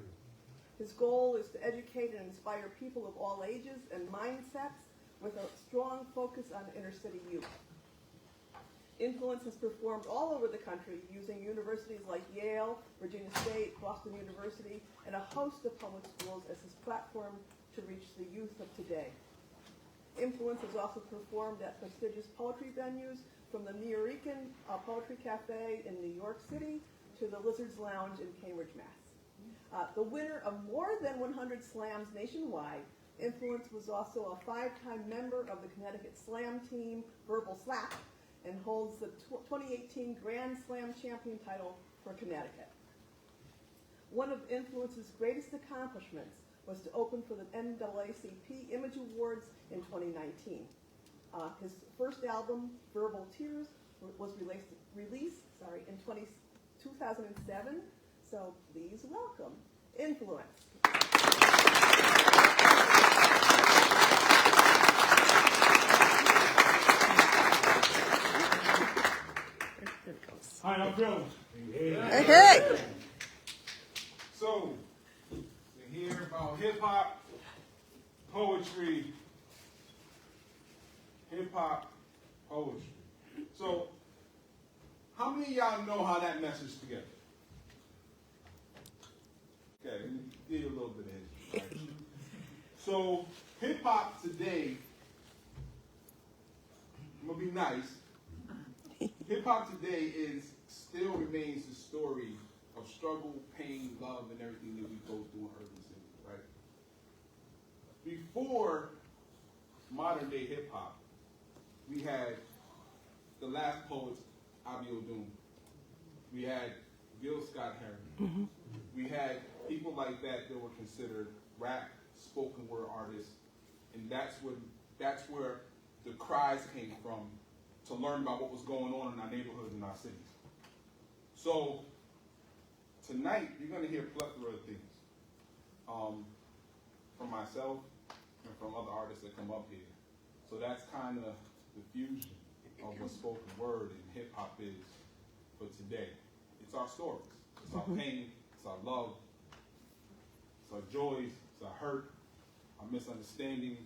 His goal is to educate and inspire people of all ages and mindsets with a strong focus on inner city youth. Influence has performed all over the country using universities like Yale, Virginia State, Boston University, and a host of public schools as his platform to reach the youth of today. Influence has also performed at prestigious poetry venues, from the Nuyorican Poetry Cafe in New York City to the Lizard's Lounge in Cambridge, Mass. The winner of more than 100 slams nationwide, Influence was also a 5-time member of the Connecticut Slam team, Verbal Slap, and holds the 2018 Grand Slam champion title for Connecticut. One of Influence's greatest accomplishments was to open for the NAACP Image Awards in 2019. His first album, Verbal Tears, was released in 2007, so please welcome Influence. Hi, I'm Phil. Hey, hey. So, we hear about hip-hop, poetry, hip-hop, poetry. So, how many of y'all know how that meshes together? Okay, let me give you a little bit of history. Right? So, hip-hop today, I'm going to be nice. Hip-hop today still remains the story of struggle, pain, love, and everything that we go through in urban cities, right? Before modern-day hip-hop, we had the last poets, Abiodun. We had Gil Scott-Heron. We had people like that were considered rap, spoken word artists, and that's where the cries came from to learn about what was going on in our neighborhoods and our cities. So tonight you're going to hear a plethora of things from myself and from other artists that come up here. So that's kind of the fusion of what spoken word and hip hop is for today. It's our stories. It's our pain. It's our love. It's our joys. It's our hurt. Our misunderstandings,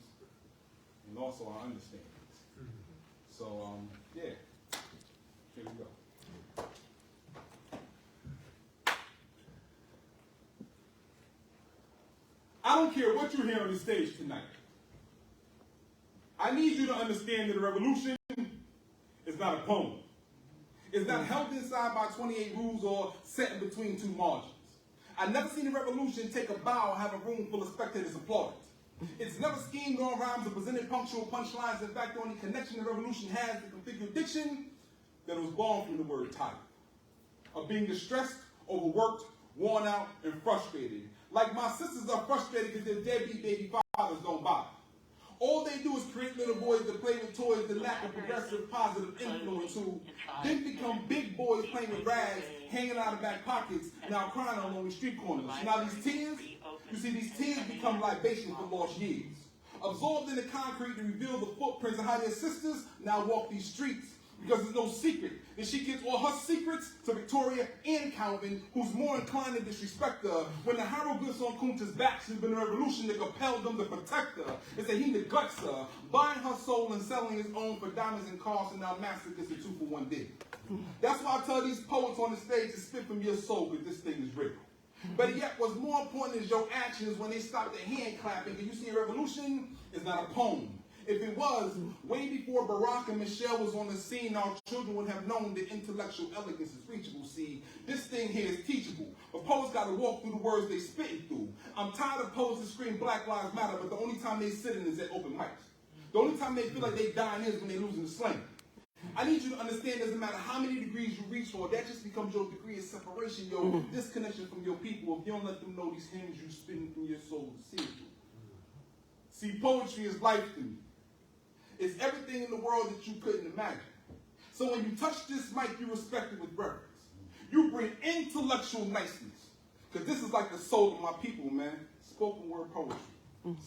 and also our understandings. So, yeah, here we go. I don't care what you hear on the stage tonight. I need you to understand that the revolution is not a poem. It's not held inside by 28 rules or set in between two margins. I've never seen a revolution take a bow and have a room full of spectators applaud it. It's never schemed on rhymes or presented punctual punchlines. In fact, the only connection the revolution has to configure diction that was born from the word tired. Of being distressed, overworked, worn out, and frustrated. Like my sisters are frustrated because their deadbeat baby fathers don't bother. All they do is create little boys that play with toys that lack a progressive positive influence who then become big boys playing with rags, hanging out of back pockets, now crying on lonely street corners. Now these tears, you see, these tears become libation for lost years. Absorbed in the concrete to reveal the footprints of how their sisters now walk these streets. Because there's no secret that she gives all her secrets to Victoria and Calvin, who's more inclined to disrespect her. When the hieroglyphs on Kunta's back, she's been a revolution that compelled them to protect her. They say he neglects her, buying her soul and selling his own for diamonds and cars, and now master gets a 2-for-1 deal. That's why I tell these poets on the stage to spit from your soul, because this thing is real. But yet, what's more important is your actions when they stop their hand clapping. Because you see, a revolution is not a poem. If it was, way before Barack and Michelle was on the scene, our children would have known that intellectual elegance is reachable. See, this thing here is teachable. But poets got to walk through the words they spitting through. I'm tired of poets that scream Black Lives Matter, but the only time they sit in is at open mics. The only time they feel like they dying is when they losing the slang. I need you to understand, doesn't matter how many degrees you reach for, that just becomes your degree of separation, your disconnection from your people, if you don't let them know these hymns you spin from your soul to see it. See, poetry is life to me. It's everything in the world that you couldn't imagine. So when you touch this mic, you respect it with reverence. You bring intellectual niceness. Because this is like the soul of my people, man. Spoken word poetry.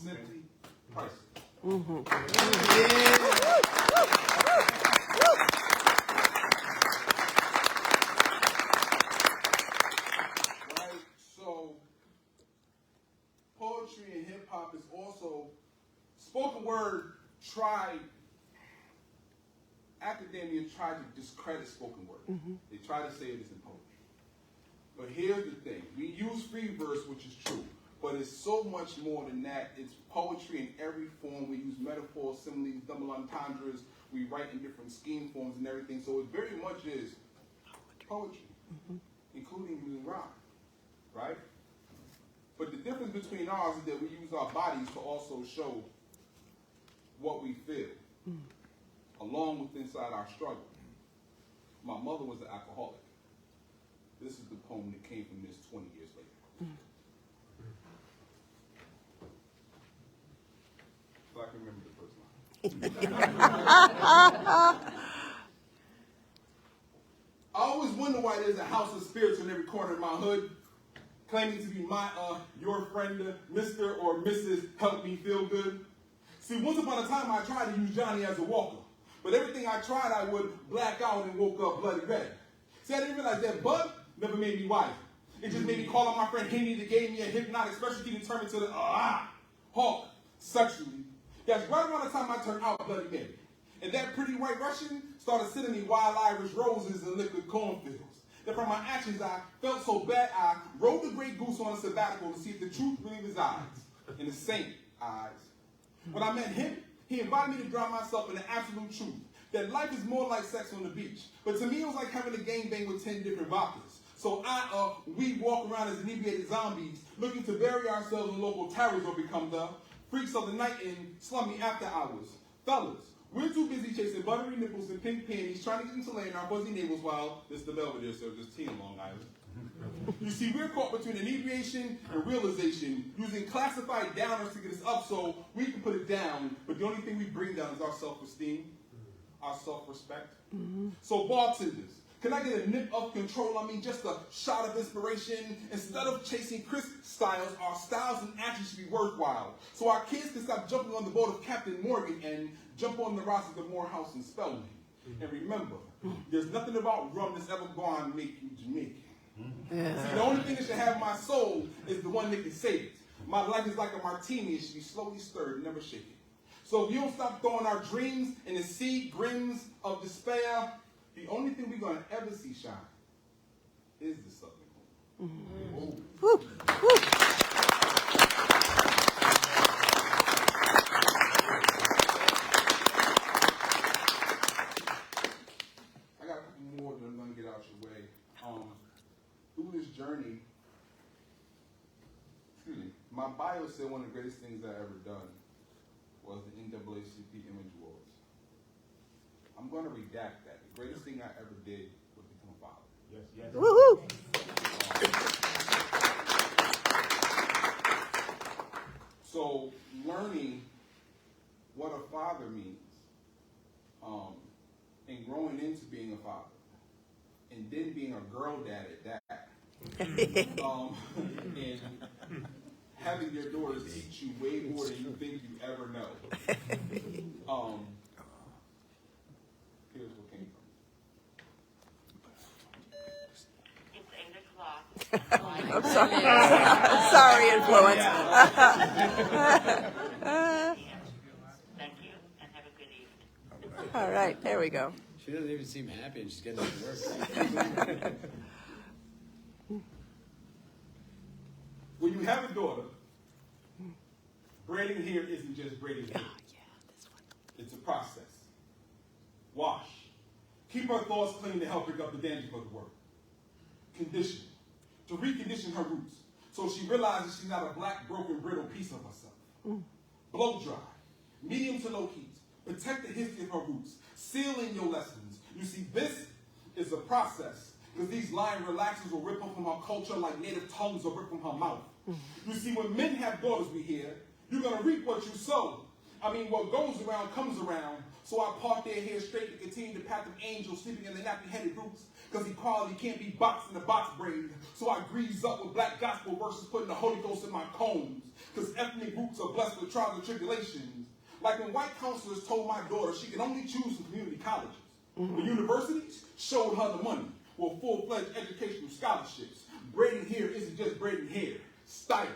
Simply priceless. Right? So, poetry and hip-hop is also spoken word academia tried to discredit spoken word. They try to say it isn't poetry. But here's the thing. We use free verse, which is true. But it's so much more than that. It's poetry in every form. We use metaphors, similes, double entendres. We write in different scheme forms and everything. So it very much is poetry, including using rhyme, right? But the difference between ours is that we use our bodies to also show what we feel, along with inside our struggle. My mother was an alcoholic. This is the poem that came from this 20 years later. So I can remember the first line. I always wonder why there's a house of spirits in every corner of my hood, claiming to be your friend, Mr. or Mrs. Help Me Feel Good. See, once upon a time I tried to use Johnny as a walker, but everything I tried I would black out and woke up bloody red. See, I didn't realize that bud never made me wiser. It just made me call on my friend Henry that gave me a hypnotic specialty to turn into the hawk sexually. That's right around the time I turned out Bloody Mary. And that pretty white Russian started sending me wild Irish roses and liquid cornfields. That from my actions I felt so bad I rode the great goose on a sabbatical to see if the truth really resides in the same eyes. When I met him, he invited me to drown myself in the absolute truth. That life is more like sex on the beach. But to me, it was like having a gangbang with 10 different vodkas. So we walk around as inebriated zombies, looking to bury ourselves in local towers or become the freaks of the night in slummy after hours. Fellas, we're too busy chasing buttery nipples and pink panties, trying to get into lane our fuzzy neighbors while this the Belvedere serves this tea in Long Island. You see, we're caught between inebriation and realization, using classified downers to get us up so we can put it down, but the only thing we bring down is our self-esteem, our self-respect. So bartenders, can I get a nip of control? I mean, just a shot of inspiration. Instead of chasing crisp styles, our styles and actions should be worthwhile. So our kids can stop jumping on the boat of Captain Morgan and jump on the rosters of Morehouse and Spelman. And remember, there's nothing about rum that's ever going to make you Jamaican. See, the only thing that should have my soul is the one that can save it. My life is like a martini. It should be slowly stirred, never shaken. So if you don't stop throwing our dreams in the sea brims of despair, the only thing we're going to ever see shine is the Southern home. Woo. Woo. I got a couple more that I'm going to get out your way. Through this journey, my bio said one of the greatest things I ever done was the NAACP Image Awards. I'm going to redact that. The greatest thing I ever did was become a father. Yes, yes. Woo-hoo. So learning what a father means, and growing into being a father, and then being a girl dad at that, and having your daughters teach you way more than you think you ever know. Here's what came from. It's 8 o'clock. I'm sorry. I'm sorry, influence. Thank you, and have a good evening. All right, there we go. She doesn't even seem happy and she's getting to work. When you have a daughter, braiding hair isn't just braiding hair. It's a process. Wash. Keep her thoughts clean to help pick up the danger of the work. Condition. To recondition her roots so she realizes she's not a black, broken, brittle piece of herself. Blow dry. Medium to low heat. Protect the history of her roots. Seal in your lessons. You see, this is a process, because these lying relaxers will rip them from our culture like native tongues will rip from her mouth. You see, when men have daughters, we hear, you're going to reap what you sow. I mean, what goes around comes around. So I part their hair straight to continue to pat them angels sleeping in the nappy-headed roots, because equality can't be boxed in a box brain. So I grease up with black gospel verses, putting the Holy Ghost in my combs, because ethnic roots are blessed with trials and tribulations. Like when white counselors told my daughter she can only choose from community colleges. The universities showed her the money, with full-fledged educational scholarships. Braiding hair isn't just braiding hair. Styled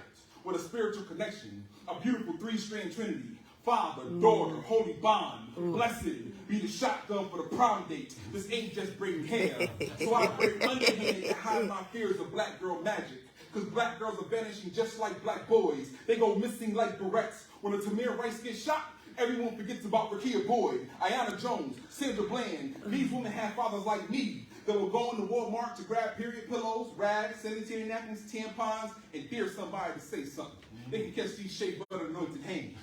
with a spiritual connection, a beautiful three-strand trinity. Father, daughter, holy bond. Blessed be the shotgun for the prom date. This ain't just braiding hair. So I braid underhand to hide my fears of black girl magic. Because black girls are vanishing just like black boys. They go missing like barrettes. When a Tamir Rice gets shot, everyone forgets about Rakia Boyd, Ayanna Jones, Sandra Bland. These women have fathers like me that will go into Walmart to grab period pillows, rags, sanitary napkins, tampons, and dare somebody to say something. They can catch these shea butter anointed hands.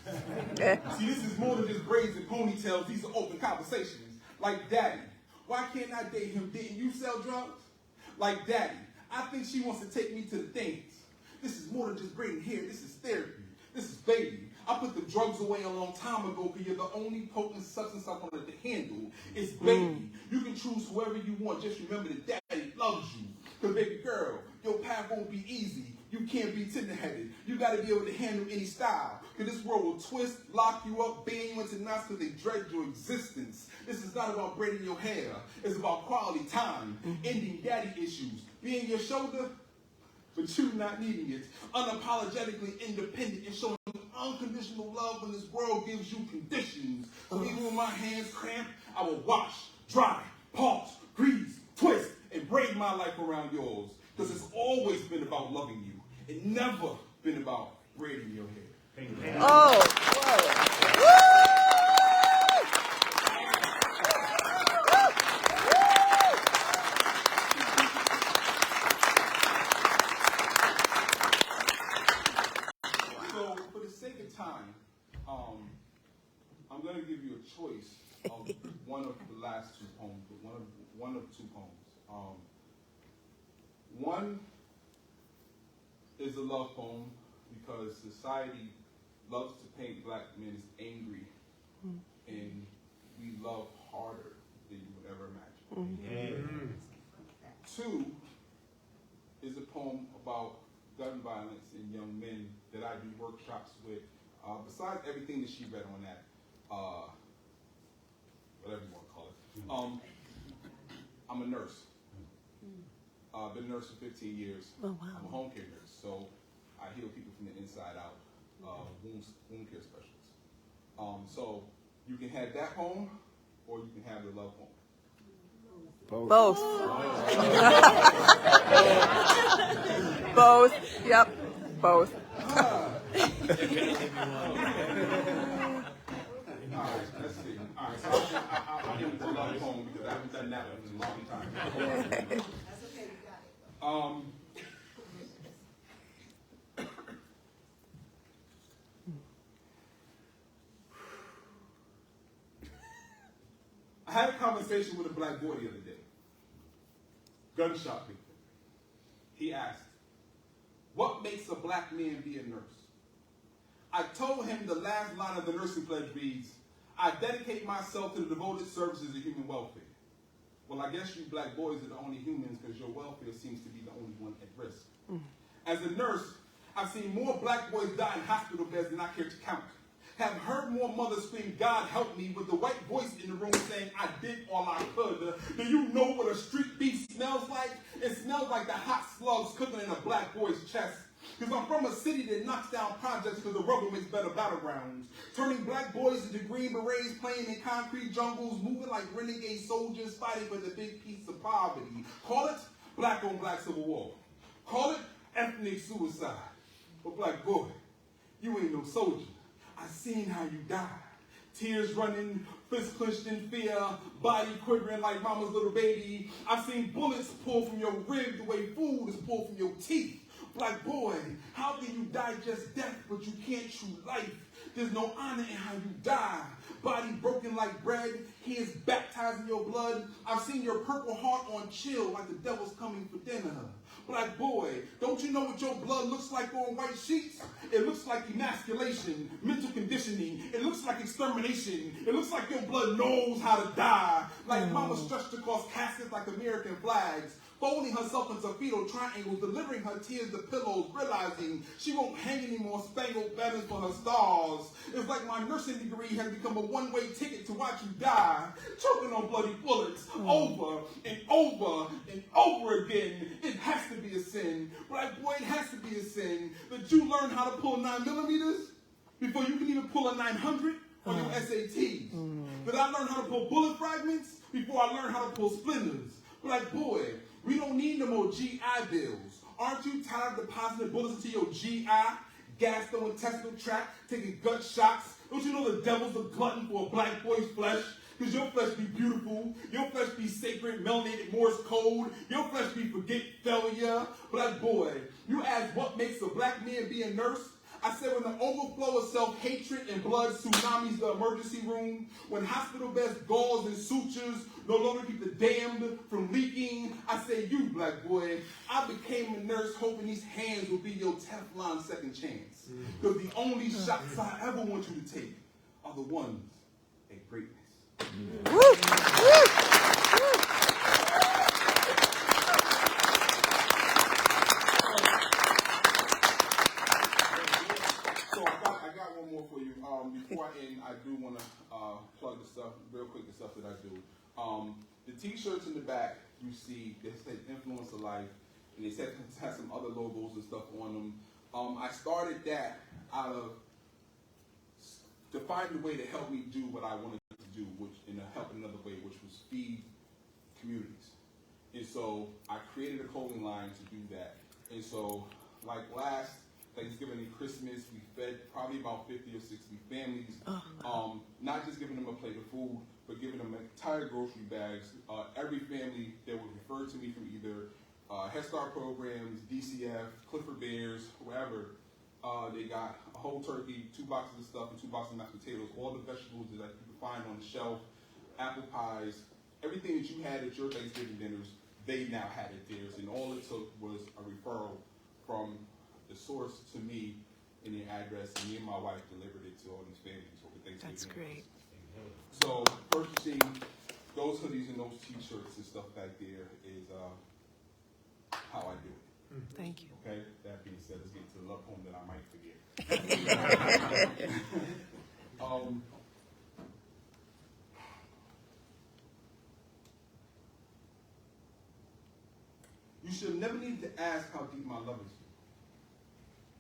See, this is more than just braids and ponytails. These are open conversations. Like, Daddy, why can't I date him? Didn't you sell drugs? Like, Daddy, I think she wants to take me to the things. This is more than just braiding hair. This is therapy. This is baby. I put the drugs away a long time ago because you're the only potent substance I wanted to handle. It's baby. You can choose whoever you want. Just remember that Daddy loves you. Because, baby girl, your path won't be easy. You can't be tender-headed. You got to be able to handle any style. Because this world will twist, lock you up, ban you into knots because they dread your existence. This is not about braiding your hair. It's about quality time, ending daddy issues, being your shoulder, but you not needing it. Unapologetically independent and showing unconditional love when this world gives you conditions. So even when my hands cramp, I will wash, dry, pulse, grease, twist, and braid my life around yours. Because it's always been about loving you. It never been about braiding your hair. Oh, whoa. So, for the sake of time, I'm going to give you a choice of one of the last two poems, but one of two poems. One is a love poem because society loves to paint black men as angry, and we love harder than you would ever imagine. Two is a poem about gun violence in young men that I do workshops with. Besides everything that she read on that, whatever you want to call it, I'm a nurse. I've been a nurse for 15 years. Oh, wow. I'm a home care nurse, so I heal people from the inside out, wound care specialist. So you can have that poem, or you can have the love poem. Both. Both. Yep. Both. All right, let's see. All right, so I'll give it the love poem because I haven't done that one in a long time. I had a conversation with a black boy the other day. Gunshot victim. He asked, "What makes a black man be a nurse?" I told him the last line of the nursing pledge reads, "I dedicate myself to the devoted services of human welfare." Well, I guess you black boys are the only humans because your welfare seems to be the only one at risk. As a nurse, I've seen more black boys die in hospital beds than I care to count. Have heard more mothers scream, "God help me," with the white voice in the room saying, "I did all I could." Do you know what a street beef smells like? It smells like the hot slugs cooking in a black boy's chest. Because I'm from a city that knocks down projects because the rubber makes better battlegrounds. Turning black boys into green berets, playing in concrete jungles, moving like renegade soldiers, fighting for the big piece of poverty. Call it black on black civil war. Call it ethnic suicide. But black boy, you ain't no soldier. I seen how you died. Tears running, fists clenched in fear, body quivering like mama's little baby. I've seen bullets pull from your rib the way food is pulled from your teeth. Black boy, how can you digest death but you can't chew life? There's no honor in how you die. Body broken like bread, hands baptized in your blood. I've seen your purple heart on chill like the devil's coming for dinner. Black boy, don't you know what your blood looks like on white sheets? It looks like emasculation, mental conditioning. It looks like extermination. It looks like your blood knows how to die. Like mama stretched across caskets like American flags, folding herself into fetal triangles, delivering her tears to pillows, realizing she won't hang any more spangled banners for her stars. It's like my nursing degree has become a one-way ticket to watch you die, choking on bloody bullets over and over and over again. It has to be a sin. Black boy, it has to be a sin that you learn how to pull 9mm before you can even pull a 900 on your SATs. That I learned how to pull bullet fragments before I learned how to pull splinters. Black boy, we don't need no more GI bills. Aren't you tired of depositing bullets into your GI, gastrointestinal tract, taking gut shots? Don't you know the devil's a glutton for a black boy's flesh? Because your flesh be beautiful, your flesh be sacred, melanated Morse code, your flesh be forget failure. Black boy, you ask what makes a black man be a nurse? I said when the overflow of self-hatred and blood tsunamis the emergency room, when hospital beds, gauze, and sutures no longer keep the damned from leaking, I say you, black boy, I became a nurse hoping these hands will be your Teflon second chance. Because the only shots I ever want you to take are the ones at greatness. Before I end, I do want to plug the stuff real quick. The stuff that I do. The T-shirts in the back, you see, they say "Influence of Life," and they said it has some other logos and stuff on them. I started that out of to find a way to help me do what I wanted to do, which in a help another way, which was feed communities. And so I created a clothing line to do that. And so, like last Thanksgiving and Christmas, we fed probably about 50 or 60 families. Not just giving them a plate of food, but giving them entire grocery bags. Every family that was referred to me from either Head Start programs, DCF, Clifford Bears, wherever, they got a whole turkey, 2 boxes of stuff, and 2 boxes of mashed potatoes, all the vegetables that you could find on the shelf, apple pies, everything that you had at your Thanksgiving dinners, they now had at theirs. And all it took was a referral from the source to me and their address, and me and my wife delivered it to all these families over Thanksgiving. That's great. So purchasing those hoodies and those T-shirts and stuff back there is how I do it. Thank you. Okay. That being said, let's get to the love poem that I might forget. You should never need to ask how deep my love is.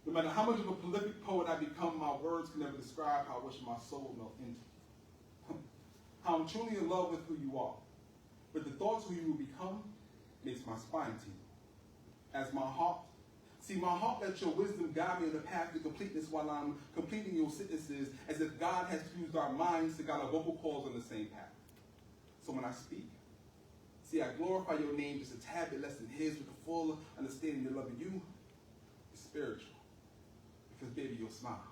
No matter how much of a prolific poet I become, my words can never describe how I wish my soul melt into. How I'm truly in love with who you are. But the thoughts who you will become makes my spine tingle. As my heart, let your wisdom guide me on the path to completeness while I'm completing your sentences, as if God has fused our minds to guide our vocal cords on the same path. So when I speak, I glorify your name just a tad bit less than his, with the full understanding that loving you is spiritual. Because baby, your smile.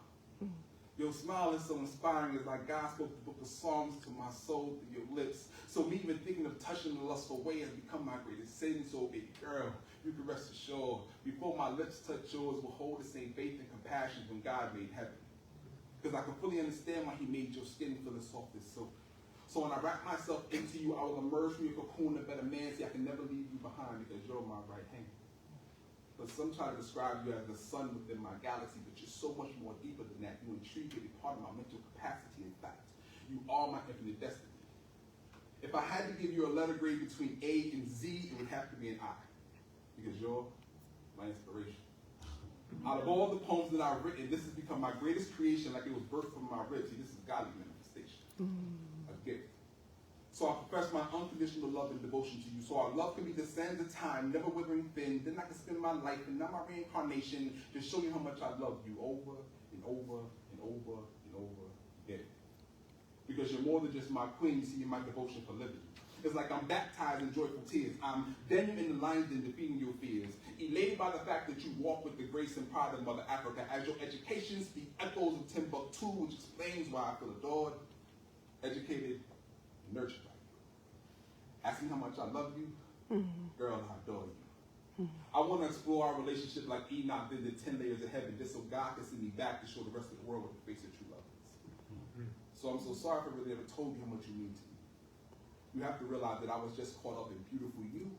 Your smile is so inspiring. It's like God spoke the book of Psalms to my soul through your lips. So me even thinking of touching the lustful way has become my greatest sin. So baby girl, you can rest assured, before my lips touch yours, will hold the same faith and compassion when God made heaven. Because I can fully understand why he made your skin feel as soft as silk. So when I wrap myself into you, I will emerge from your cocoon a better man. See, I can never leave you behind because you're my right hand. But some try to describe you as the sun within my galaxy, but you're so much more deeper than that. You intrigue every part of my mental capacity. In fact, you are my infinite destiny. If I had to give you a letter grade between A and Z, it would have to be an I, because you're my inspiration. Out of all the poems that I've written, this has become my greatest creation, like it was birthed from my ribs. See, this is godly manifestation. A gift. So I profess my unconditional love and devotion to you. So our love can be the sands of time, never withering thin. Then I can spend my life and not my reincarnation to show you how much I love you over and over and over and over again. Because you're more than just my queen, you see, you're my devotion for living. It's like I'm baptized in joyful tears. I'm Daniel in the lion's den defeating your fears. elated by the fact that you walk with the grace and pride of Mother Africa, as your education speaks echoes of Timbuktu, which explains why I feel adored, educated, and nurtured by you. Ask me how much I love you, girl, I adore you. I want to explore our relationship like Enoch did the 10 layers of heaven, just so God can see me back to show the rest of the world what the face of true love is. So I'm so sorry if I really ever told you how much you mean to me. You have to realize that I was just caught up in beautiful you.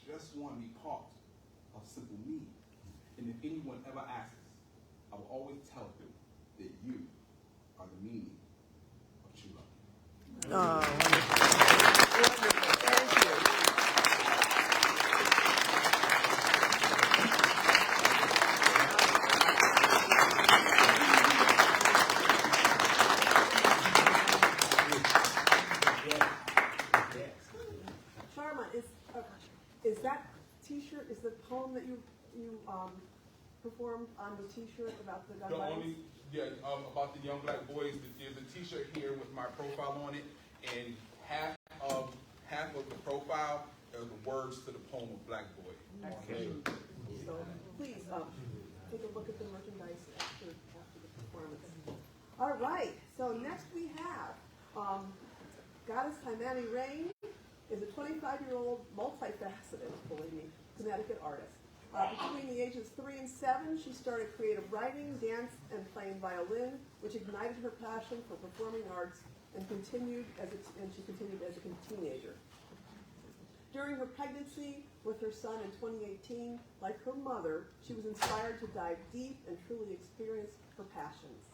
Just want to be part of simple me. And if anyone ever asks, I will always tell them that you are the meaning of true love. Oh, wonderful. Thank you. Sharmont, is that T-shirt, is the poem that you performed on the T-shirt about the gun violence? About the young black boys. There's a T-shirt here with my profile on it, and half of the profile are the words to the poem of Black Boy. Okay. So please take a look at the merchandise after the performance. All right. So next we have Goddess Tymani Rain is a 25-year-old, multifaceted, believe me, Connecticut artist. Between the ages 3 and 7, she started creative writing, dance, and playing violin, which ignited her passion for performing arts, and she continued as a teenager. During her pregnancy with her son in 2018, like her mother, she was inspired to dive deep and truly experience her passions.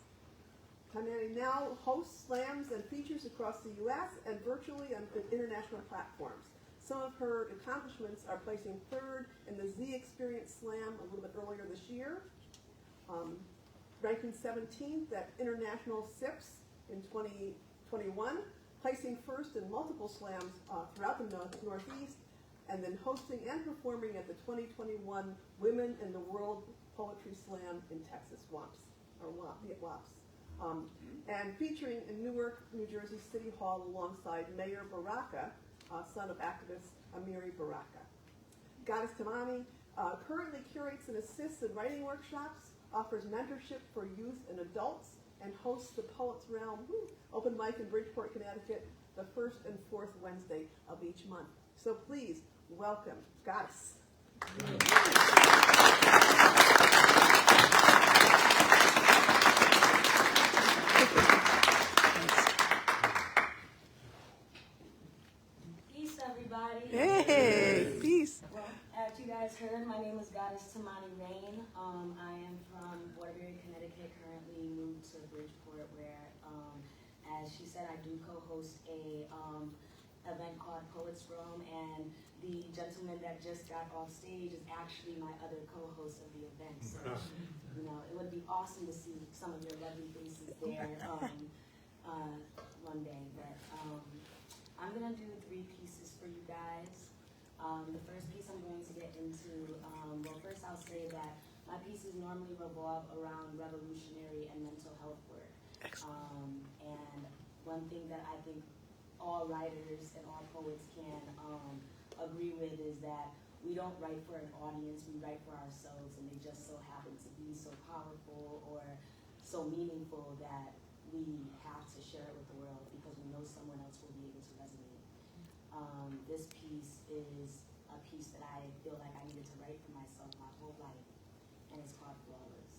Tymani now hosts slams and features across the U.S. and virtually on international platforms. Some of her accomplishments are placing 3rd in the Z Experience Slam a little bit earlier this year, ranking 17th at International SIPS in 2021, placing 1st in multiple slams throughout the Northeast, and then hosting and performing at the 2021 Women in the World Poetry Slam in Texas, WAPS. And featuring in Newark, New Jersey City Hall alongside Mayor Baraka, son of activist Amiri Baraka. Goddess Tymani currently curates and assists in writing workshops, offers mentorship for youth and adults, and hosts the Poets Realm open mic in Bridgeport, Connecticut, the 1st and 4th Wednesday of each month. So please welcome Goddess. Peace, everybody. Hey, peace. Well, as you guys heard, my name is Goddess Tymani Rain. I am from Waterbury, Connecticut, currently moved to Bridgeport, where, as she said, I do co-host a event called Poets Realm, and the gentleman that just got off stage is actually my other co-host of the event. So, it would be awesome to see some of your lovely faces there one day. But I'm gonna do 3 pieces for you guys. The first piece I'm going to get into, first I'll say that my pieces normally revolve around revolutionary and mental health work. And one thing that I think all writers and all poets can agree with is that we don't write for an audience, we write for ourselves, and they just so happen to be so powerful or so meaningful that we have to share it with the world because we know someone else will be able to resonate. This piece is a piece that I feel like I needed to write for myself my whole life, and it's called Flawless.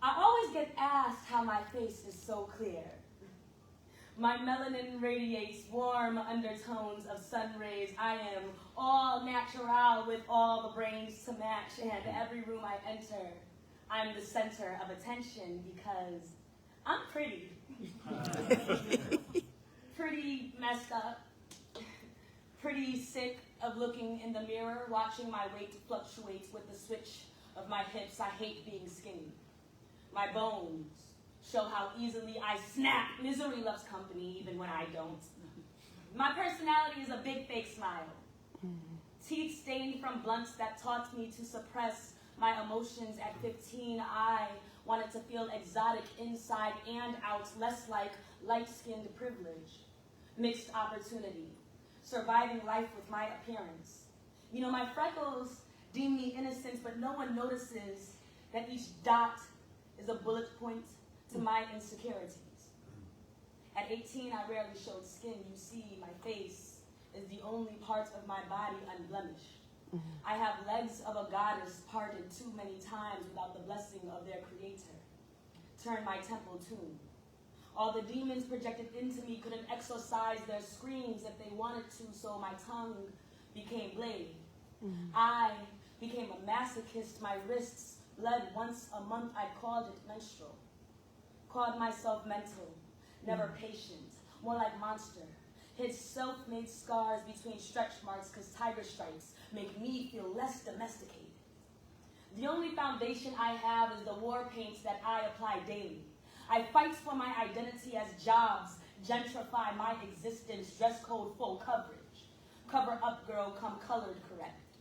I always get asked how my face is so clear. My melanin radiates warm undertones of sun rays. I am all natural with all the brains to match, and every room I enter, I'm the center of attention because I'm pretty. Pretty messed up. Pretty sick of looking in the mirror, watching my weight fluctuate with the switch of my hips. I hate being skinny. My bones show how easily I snap. Misery loves company even when I don't. My personality is a big fake smile. Teeth stained from blunts that taught me to suppress my emotions at 15. I wanted to feel exotic inside and out, less like light-skinned privilege, mixed opportunity. surviving life with my appearance. You know, my freckles deem me innocent, but no one notices that each dot is a bullet point to my insecurities. At 18, I rarely showed skin. You see, my face is the only part of my body unblemished. I have legs of a goddess parted too many times without the blessing of their creator. Turn my temple tomb. All the demons projected into me couldn't exorcise their screams if they wanted to, so my tongue became blade. I became a masochist. My wrists bled once a month. I called it menstrual. Called myself mental, never patient, more like monster. Hid self-made scars between stretch marks because tiger stripes make me feel less domesticated. The only foundation I have is the war paints that I apply daily. I fight for my identity as jobs gentrify my existence, dress code full coverage. Cover up, girl, come colored correct.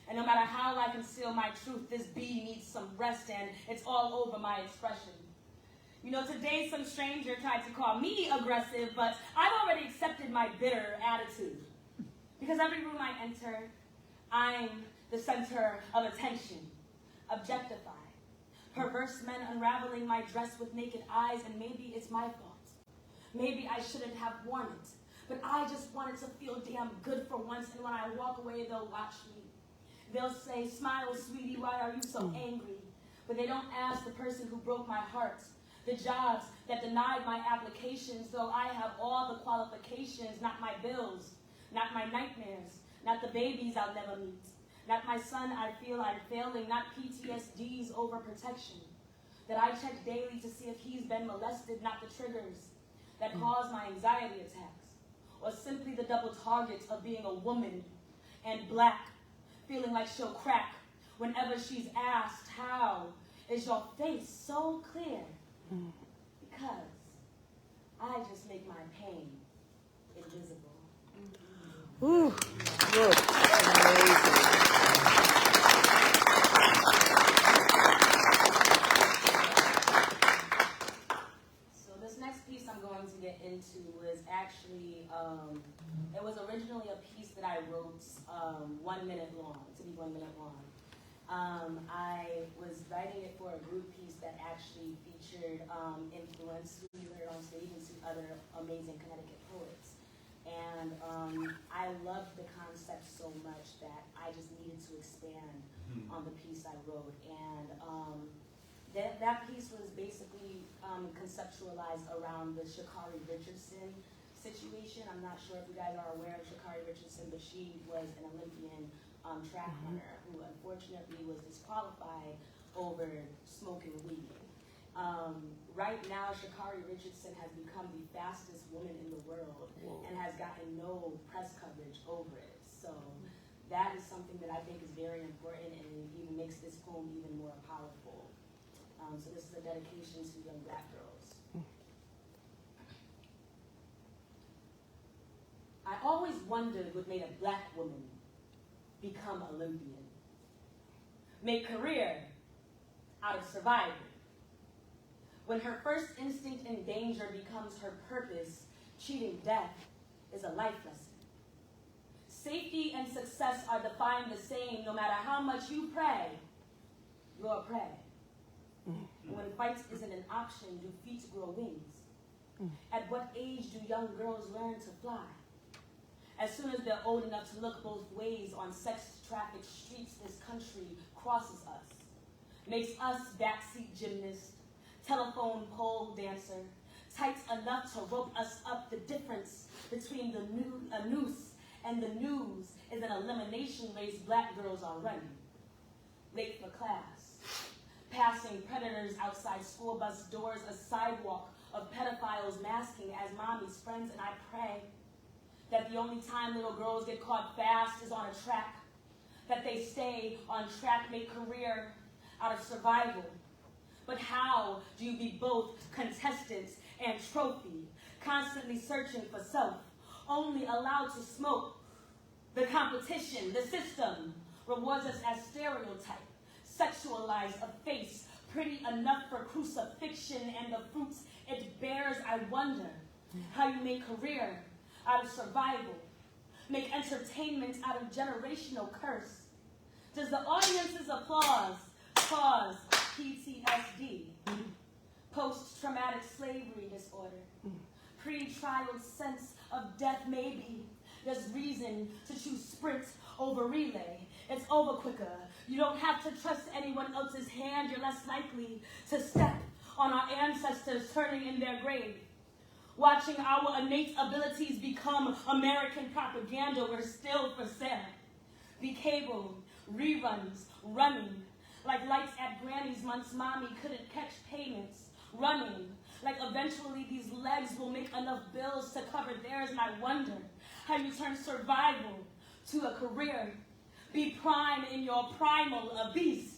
And no matter how I conceal my truth, this bee needs some rest, and it's all over my expression. You know, today some stranger tried to call me aggressive, but I've already accepted my bitter attitude. Because every room I enter, I'm the center of attention, objectified. Perverse men unraveling my dress with naked eyes, and maybe it's my fault. Maybe I shouldn't have worn it, but I just wanted to feel damn good for once, and when I walk away, they'll watch me. They'll say, smile, sweetie, why are you so angry? But they don't ask the person who broke my heart, the jobs that denied my applications, though I have all the qualifications, not my bills, not my nightmares, not the babies I'll never meet. Not my son, I feel I'm failing, not PTSD's overprotection. That I check daily to see if he's been molested, not the triggers that cause my anxiety attacks. Or simply the double targets of being a woman and black, feeling like she'll crack whenever she's asked, how is your face so clear? Because I just make my pain invisible. Ooh, good. Amazing. So this next piece I'm going to get into was actually, it was originally a piece that I wrote 1 minute long, to be 1 minute long. I was writing it for a group piece that actually featured influence, who you heard on stage, and two other amazing Connecticut poets. And I loved the concept so much that I just needed to expand on the piece I wrote. And that piece was basically conceptualized around the Sha'Carri Richardson situation. I'm not sure if you guys are aware of Sha'Carri Richardson, but she was an Olympian track runner who unfortunately was disqualified over smoking weed. Right now, Sha'Carri Richardson has become the fastest woman in the world and has gotten no press coverage over it. So that is something that I think is very important and even makes this poem even more powerful. So this is a dedication to young black girls. I always wondered what made a black woman become Olympian. Make career out of surviving. When her first instinct in danger becomes her purpose, cheating death is a life lesson. Safety and success are defined the same no matter how much you pray, you're a prey. And when fight isn't an option, do feet grow wings? At what age do young girls learn to fly? As soon as they're old enough to look both ways on sex-trafficked streets, this country crosses us, makes us backseat gymnasts, telephone pole dancer, tight enough to rope us up. The difference between a noose and the news is an elimination race black girls are running. Late for class, passing predators outside school bus doors, a sidewalk of pedophiles masking as mommy's friends, and I pray that the only time little girls get caught fast is on a track, that they stay on track, make career out of survival. But how do you be both contestants and trophy, constantly searching for self, only allowed to smoke? The competition, the system, rewards us as stereotype, sexualized a face, pretty enough for crucifixion, and the fruits it bears. I wonder how you make career out of survival. make entertainment out of generational curse? Does the audience's applause cause PTSD, post-traumatic slavery disorder, pre-trial sense of death? Maybe there's reason to choose sprint over relay. It's over quicker. You don't have to trust anyone else's hand. You're less likely to step on our ancestors turning in their grave. Watching our innate abilities become American propaganda, we're still for sale. Be cable, reruns, running, like lights at Granny's months mommy couldn't catch payments, running, like eventually these legs will make enough bills to cover theirs, and I wonder how you turn survival to a career. Be prime in your primal, a beast.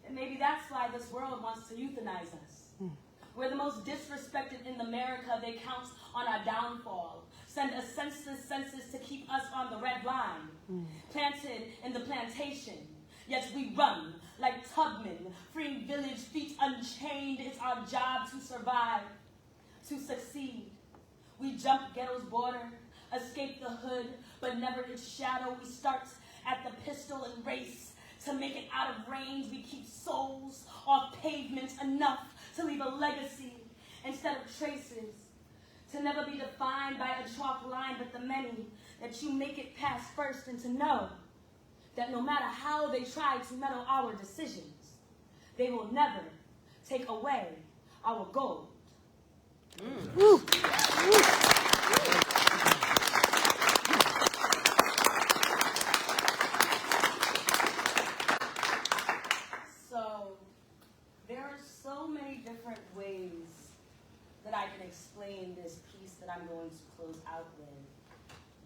And maybe that's why this world wants to euthanize us. We're the most disrespected in America. They count on our downfall. Send a senseless census to keep us on the red line. Planted in the plantation, yet we run like Tubman, freeing village feet unchained. It's our job to survive, to succeed. We jump ghetto's border, escape the hood, but never its shadow. We start at the pistol and race to make it out of range. We keep souls off pavement enough to leave a legacy instead of traces, to never be defined by a chalk line, but the many that you make it past first, and to know that no matter how they try to meddle our decisions, they will never take away our gold. Woo. So there are so many different ways that I can explain this piece that I'm going to close out with,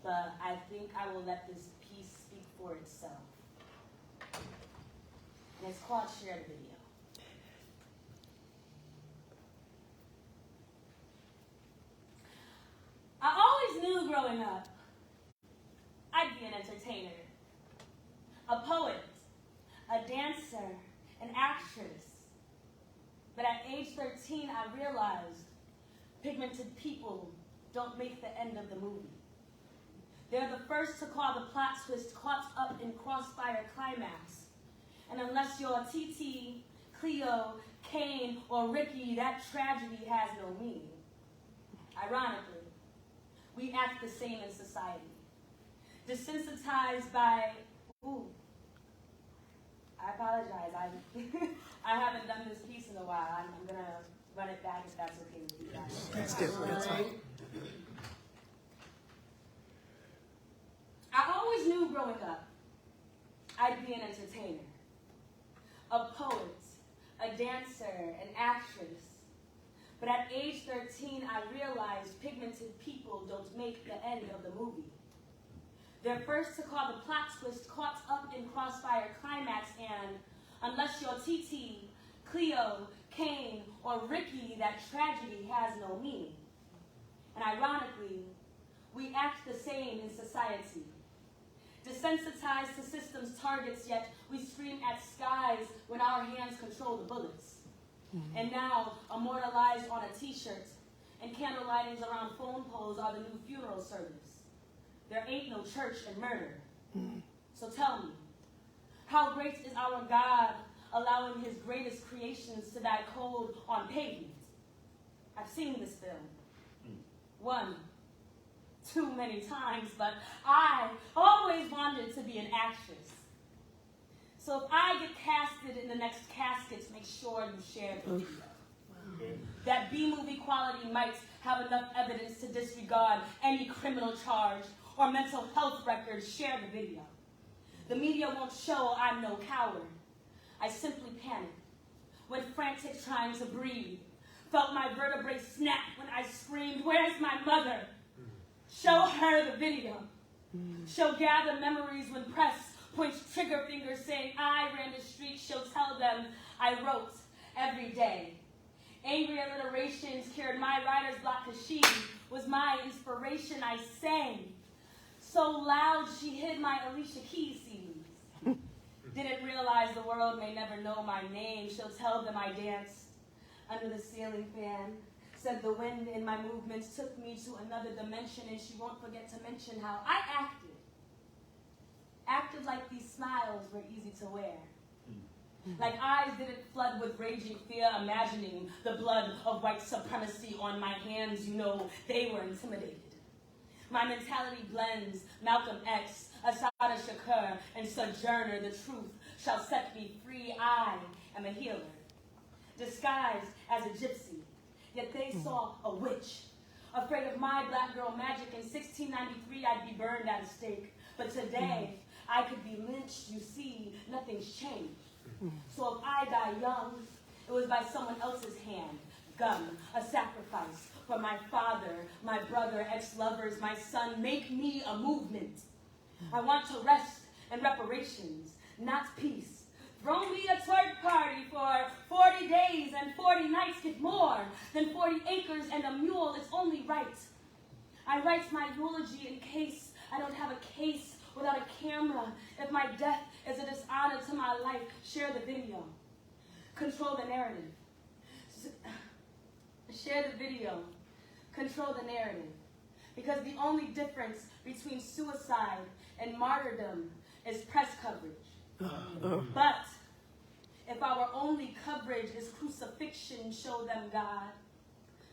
but I think I will let this piece speak for itself. And it's called Share the Video. I always knew growing up I'd be an entertainer, a poet, a dancer, an actress. But at age 13, I realized pigmented people don't make the end of the movie. They're the first to call the plot twist caught up in crossfire climax. And unless you're TT, Cleo, Kane, or Ricky, that tragedy has no meaning. Ironically, we act the same in society. Desensitized by, I apologize. I haven't done this piece in a while. I'm going to run it back if that's okay with you guys. That's good. That's fine. I always knew growing up I'd be an entertainer, a poet, a dancer, an actress. But at age 13, I realized pigmented people don't make the end of the movie. They're first to call the plot twist caught up in crossfire climax, and unless you're TT, Cleo, Kane, or Ricky, that tragedy has no meaning. And ironically, we act the same in society. Desensitized to system's targets, yet we scream at skies when our hands control the bullets. And now, immortalized on a t-shirt and candle lightings around phone poles are the new funeral service. There ain't no church in murder. So tell me, how great is our God allowing his greatest creations to die cold on pavement? I've seen this film. One, too many times, but I always wanted to be an actress. So if I get casted in the next caskets, make sure you share the video. That B-movie quality might have enough evidence to disregard any criminal charge or mental health records. Share the video. The media won't show I'm no coward. I simply panicked, went frantic trying to breathe, felt my vertebrae snap when I screamed, "Where's my mother?" Show her the video. She'll gather memories when press points trigger fingers saying I ran the streets. She'll tell them I wrote every day. Angry alliterations cured my writer's block because she was my inspiration. I sang so loud she hid my Alicia Keys CDs. Didn't realize the world may never know my name. She'll tell them I danced under the ceiling fan, Said the wind in my movements took me to another dimension, and she won't forget to mention how I acted. Acted like these smiles were easy to wear. Like eyes didn't flood with raging fear, imagining the blood of white supremacy on my hands. You know, they were intimidated. My mentality blends Malcolm X, Assata Shakur, and Sojourner. The truth shall set me free. I am a healer, disguised as a gypsy. Yet they saw a witch. Afraid of my black girl magic, in 1693 I'd be burned at a stake. But today, I could be lynched. You see, nothing's changed. So if I die young, it was by someone else's hand. Gun, a sacrifice for my father, my brother, ex-lovers, my son. Make me a movement. I want to rest in reparations, not peace. Throw me a twerk party for 40 days and 40 nights. Get more than 40 acres and a mule. It's only right. I write my eulogy in case I don't have a case without a camera. If my death is a dishonor to my life, share the video. Control the narrative. Share the video. Control the narrative. Because the only difference between suicide and martyrdom is press coverage. But if our only coverage is crucifixion, show them God.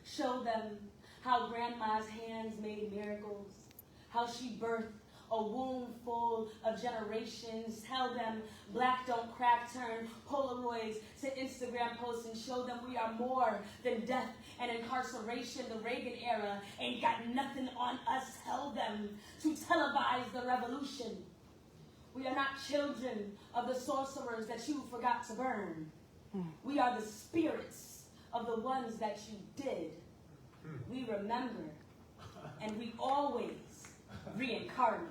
Show them how grandma's hands made miracles, how she birthed a womb full of generations. Tell them black don't crack, turn Polaroids to Instagram posts and show them we are more than death and incarceration. The Reagan era ain't got nothing on us. Tell them to televise the revolution. We are not children of the sorcerers that you forgot to burn. We are the spirits of the ones that you did. We remember, and we always reincarnate.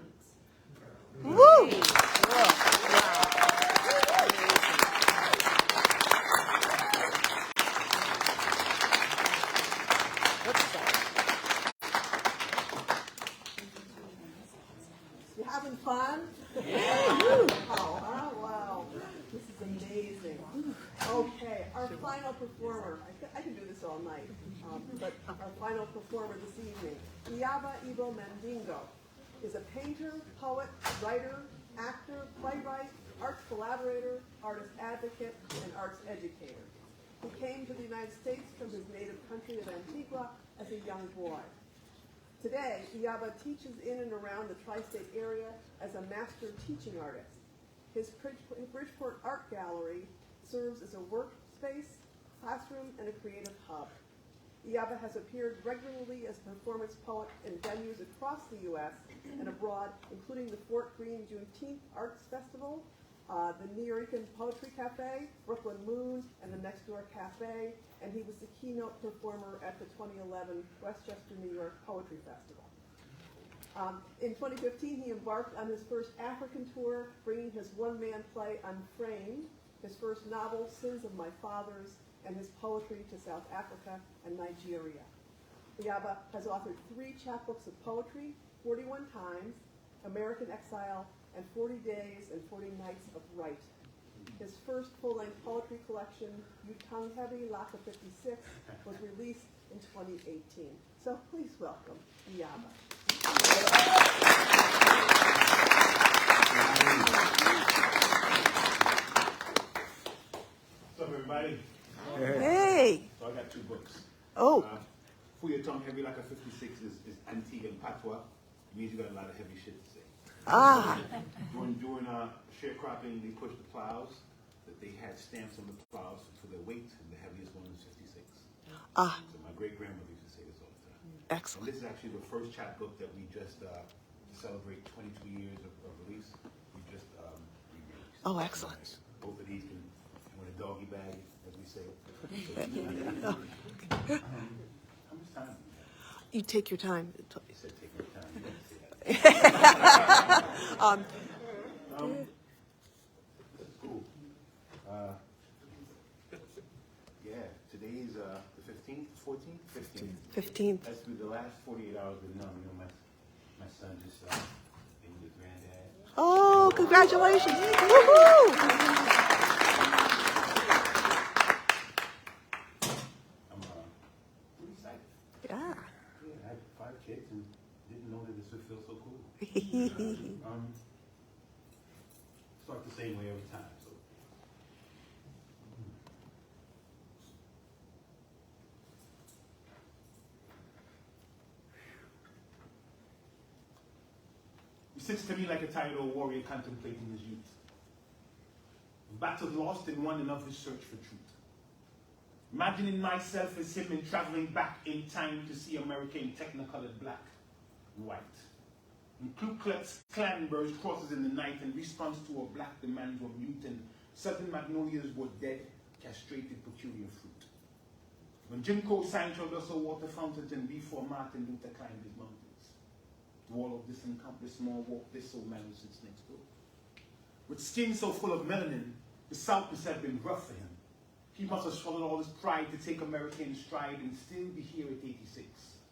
Woo! You having fun? Oh, wow. This is amazing. Okay, our final performer. I can do this all night, but our final performer this evening, Iyaba Ibo Mandingo, is a painter, poet, writer, actor, playwright, arts collaborator, artist advocate, and arts educator. He came to the United States from his native country of Antigua as a young boy. Today, Iyaba teaches in and around the tri-state area as a master teaching artist. His Bridgeport Art Gallery serves as a workspace, classroom, and a creative hub. Iyaba has appeared regularly as a performance poet in venues across the U.S. and abroad, including the Fort Greene Juneteenth Arts Festival, the Nuyorican Poetry Cafe, Brooklyn Moon, and the Next Door Cafe, and he was the keynote performer at the 2011 Westchester, New York Poetry Festival. In 2015, he embarked on his first African tour, bringing his one-man play Unframed, his first novel, Sins of My Fathers, and his poetry to South Africa and Nigeria. Iyaba has authored 3 chapbooks of poetry, 41 Times, American Exile, and 40 Days and 40 Nights of Right. His first full-length poetry collection, You Tongue Heavy, Laka 56, was released in 2018. So please welcome Iyaba. What's up, everybody? Hey! So I got 2 books. Oh. For Your Tongue Heavy Like a 56 is antique and patois. It means you got a lot of heavy shit to say. Ah. During sharecropping, they pushed the plows. That they had stamps on the plows for their weight, and the heaviest one was 56. Ah. So my great-grandmother used to say this all the time. Excellent. And this is actually the first chapbook that we just celebrate 22 years of release. We just re-released. Oh, excellent. Both of these can in a doggy bag, as we say. How much time? You take your time. They said take your time. You didn't say that. This is cool. Yeah, today's the 15th, 14th, 15th. 15th. That's through the last 48 hours with numb. You know, my son just been with his granddad. Oh, congratulations. Woohoo! I'm pretty excited. same way every time. So. He sits to me like a tidal warrior contemplating his youth. Battles lost and won enough his search for truth. Imagining myself as him and traveling back in time to see America in technicolored black and white. And Ku Klux Klan birds crosses in the night in response to our black demands were mute and southern magnolias were dead, castrated peculiar fruit. When Jim Crow signed us water fountains and before Martin Luther climbed his mountains. To all of this encompass small walk this old man who sits next door. With skin so full of melanin, the South must have been rough for him. He must have swallowed all his pride to take America in stride and still be here at 86.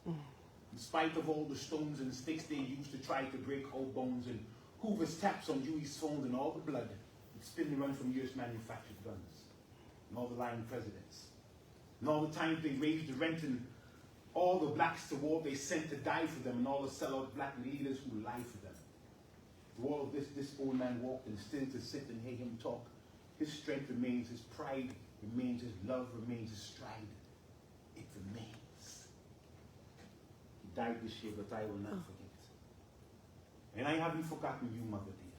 In spite of all the stones and sticks they used to try to break old bones and Hoover's taps on Dewey's phones and all the blood that's been run from US manufactured guns. And all the lying presidents. And all the times they raised the rent and all the blacks to war they sent to die for them and all the sellout black leaders who lied for them. Through all of this old man walked and still to sit and hear him talk. His strength remains, his pride remains, his love remains, his stride. It remains. He died this year, but I will not forget. And I haven't forgotten you, Mother dear.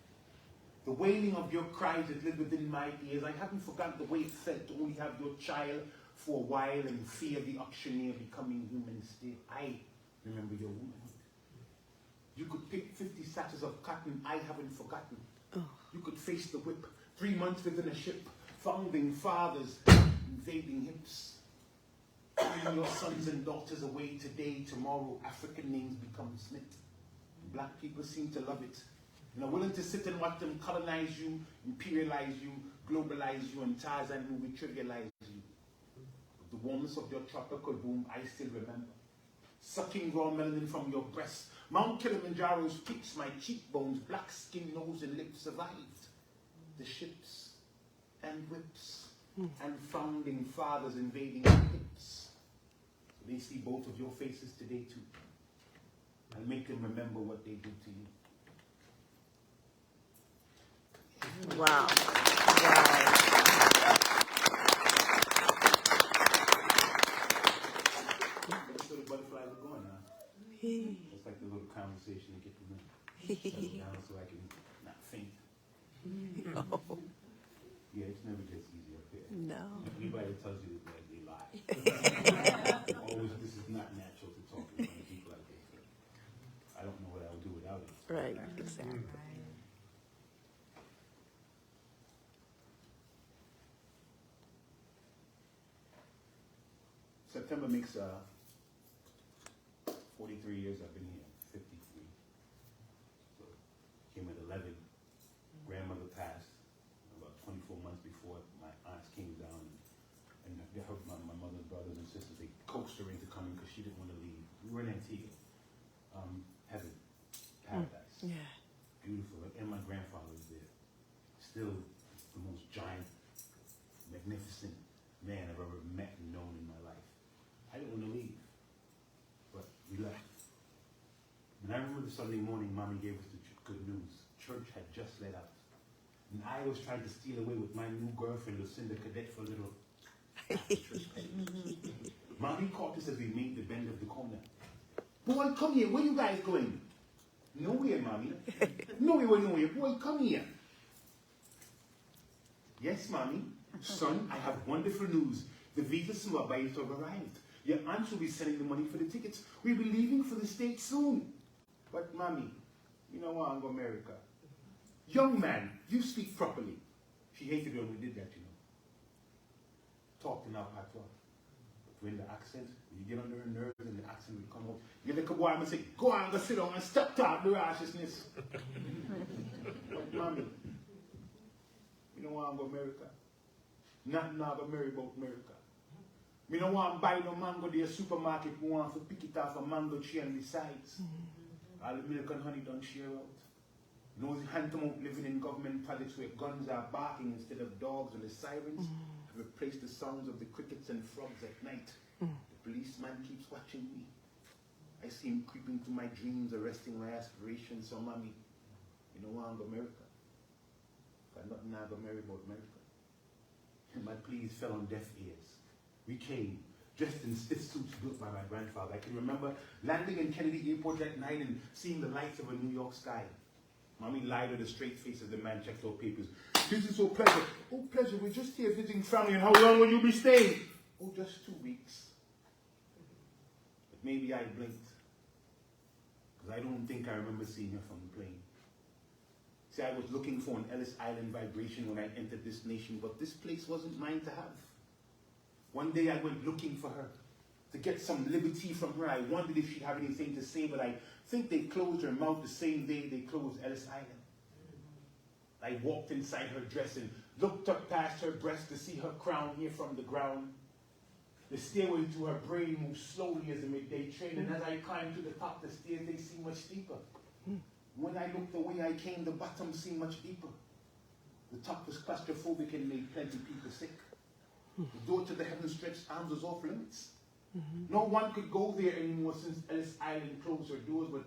The wailing of your cries that lived within my ears, I haven't forgotten the way it felt to only have your child for a while and fear the auctioneer becoming human still. I remember your womanhood. You could pick 50 sachets of cotton, I haven't forgotten. You could face the whip, 3 months within a ship, founding fathers, invading hips. Bring your sons and daughters away today, tomorrow, African names become Smith. Black people seem to love it. And are willing to sit and watch them colonize you, imperialize you, globalize you, and Tarzan movie trivialize you. The warmth of your tropical boom, I still remember. Sucking raw melanin from your breast. Mount Kilimanjaro's peaks, my cheekbones, black skin, nose, and lips survived. The ships and whips and founding fathers invading your hips. So they see both of your faces today too. And make them remember what they did to you. Wow. So the butterflies are going now. It's like the little conversation to get them in. Down so I can not faint. No. Yeah, it's never gets easy up here. No. Anybody that tells you that they lie. Always, this is not natural to talk in front of people like this. I don't know what I would do without it. Right, exactly. September makes 43 years I've been here, 53. So came at 11. Grandmother passed about 24 months before my aunts came down, and they helped my mother's brothers and sisters. They coaxed her into coming because she didn't want to leave. We were in Antigua, heaven, paradise, beautiful, and my grandfather was there. Still the most giant, magnificent man I've ever met and known in my life. I didn't want to leave, but we left. And I remember the Sunday morning, Mommy gave us the good news. Church had just let out. And I was trying to steal away with my new girlfriend, Lucinda Cadet, for a little church. Mommy caught us as we made the bend of the corner. Boy, come here. Where you guys going? Nowhere, Mommy. Nowhere. Boy, come here. Yes, Mommy. Son, I have wonderful news. The visa buyers have arrived. Your aunts will be sending the money for the tickets. We'll be leaving for the States soon. But, Mommy, you know what? I'm going to America. Young man, you speak properly. She hated it when we did that, you know. Talked in our patois. But when the accent, when you get under her nerves and the accent will come out, you look a boy and say, go on, go sit down and stop talking the righteousness. But, Mommy, you know what? I'm going to America. Not now, but marry about America. Me don't want to buy no mango there supermarket. We want to pick it off a mango tree and besides. All the milk and honey don't share out. Those hand-to-mouth living in government projects where guns are barking instead of dogs and the sirens have replaced the sounds of the crickets and frogs at night. The policeman keeps watching me. I see him creeping through my dreams, arresting my aspirations. So, Mommy, you know why I'm going to America? If I nothing I got married about America. And my pleas fell on deaf ears. We came, dressed in stiff suits built by my grandfather. I can remember landing in Kennedy Airport that night and seeing the lights of a New York sky. Mommy lied with a straight face as the man checked our papers. This is so pleasure. Oh, pleasure. We're just here visiting family. And how long will you be staying? Oh, just 2 weeks. But maybe I blinked. Because I don't think I remember seeing her from the plane. See, I was looking for an Ellis Island vibration when I entered this nation, but this place wasn't mine to have. One day I went looking for her, to get some liberty from her. I wondered if she'd have anything to say, but I think they closed her mouth the same day they closed Ellis Island. I walked inside her dress and looked up past her breast to see her crown here from the ground. The stairway to her brain moved slowly as a midday train, and as I climbed to the top, the stairs, they seemed much steeper. When I looked the way I came, the bottom seemed much deeper. The top was claustrophobic and made plenty people sick. The door to the heaven-stretched arms was off limits. No one could go there anymore since Ellis Island closed her doors, but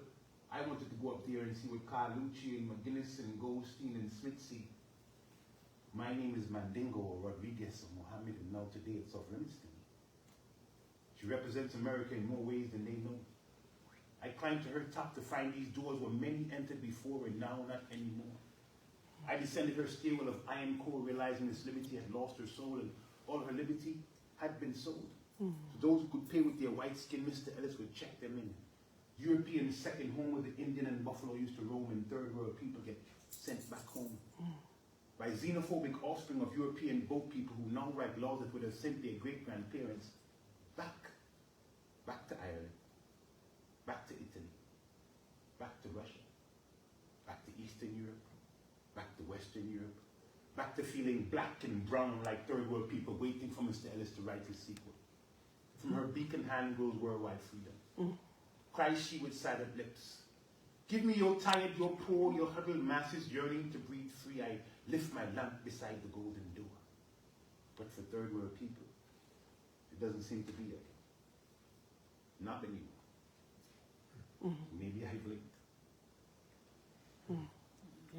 I wanted to go up there and see what Carlucci and McGinnis and Goldstein and Smith see. My name is Mandingo or Rodriguez or Mohammed, and now today it's off limits to me. She represents America in more ways than they know. I climbed to her top to find these doors where many entered before and now not anymore. I descended her stairwell of iron core, realizing this liberty had lost her soul and all her liberty had been sold. To those who could pay with their white skin, Mr. Ellis would check them in. European second home where the Indian and buffalo used to roam, and third world people get sent back home. By xenophobic offspring of European boat people who now write laws that would have sent their great-grandparents back to Ireland, back to Italy, back to Russia, back to Eastern Europe, back to Western Europe, back to feeling black and brown like third world people waiting for Mr. Ellis to write his sequel. From her beacon hand grows worldwide freedom. Cries she with silent lips. Give me your tired, your poor, your huddled masses yearning to breathe free. I lift my lamp beside the golden door. But for third world people, it doesn't seem to be like it. Not anymore. Maybe I blinked.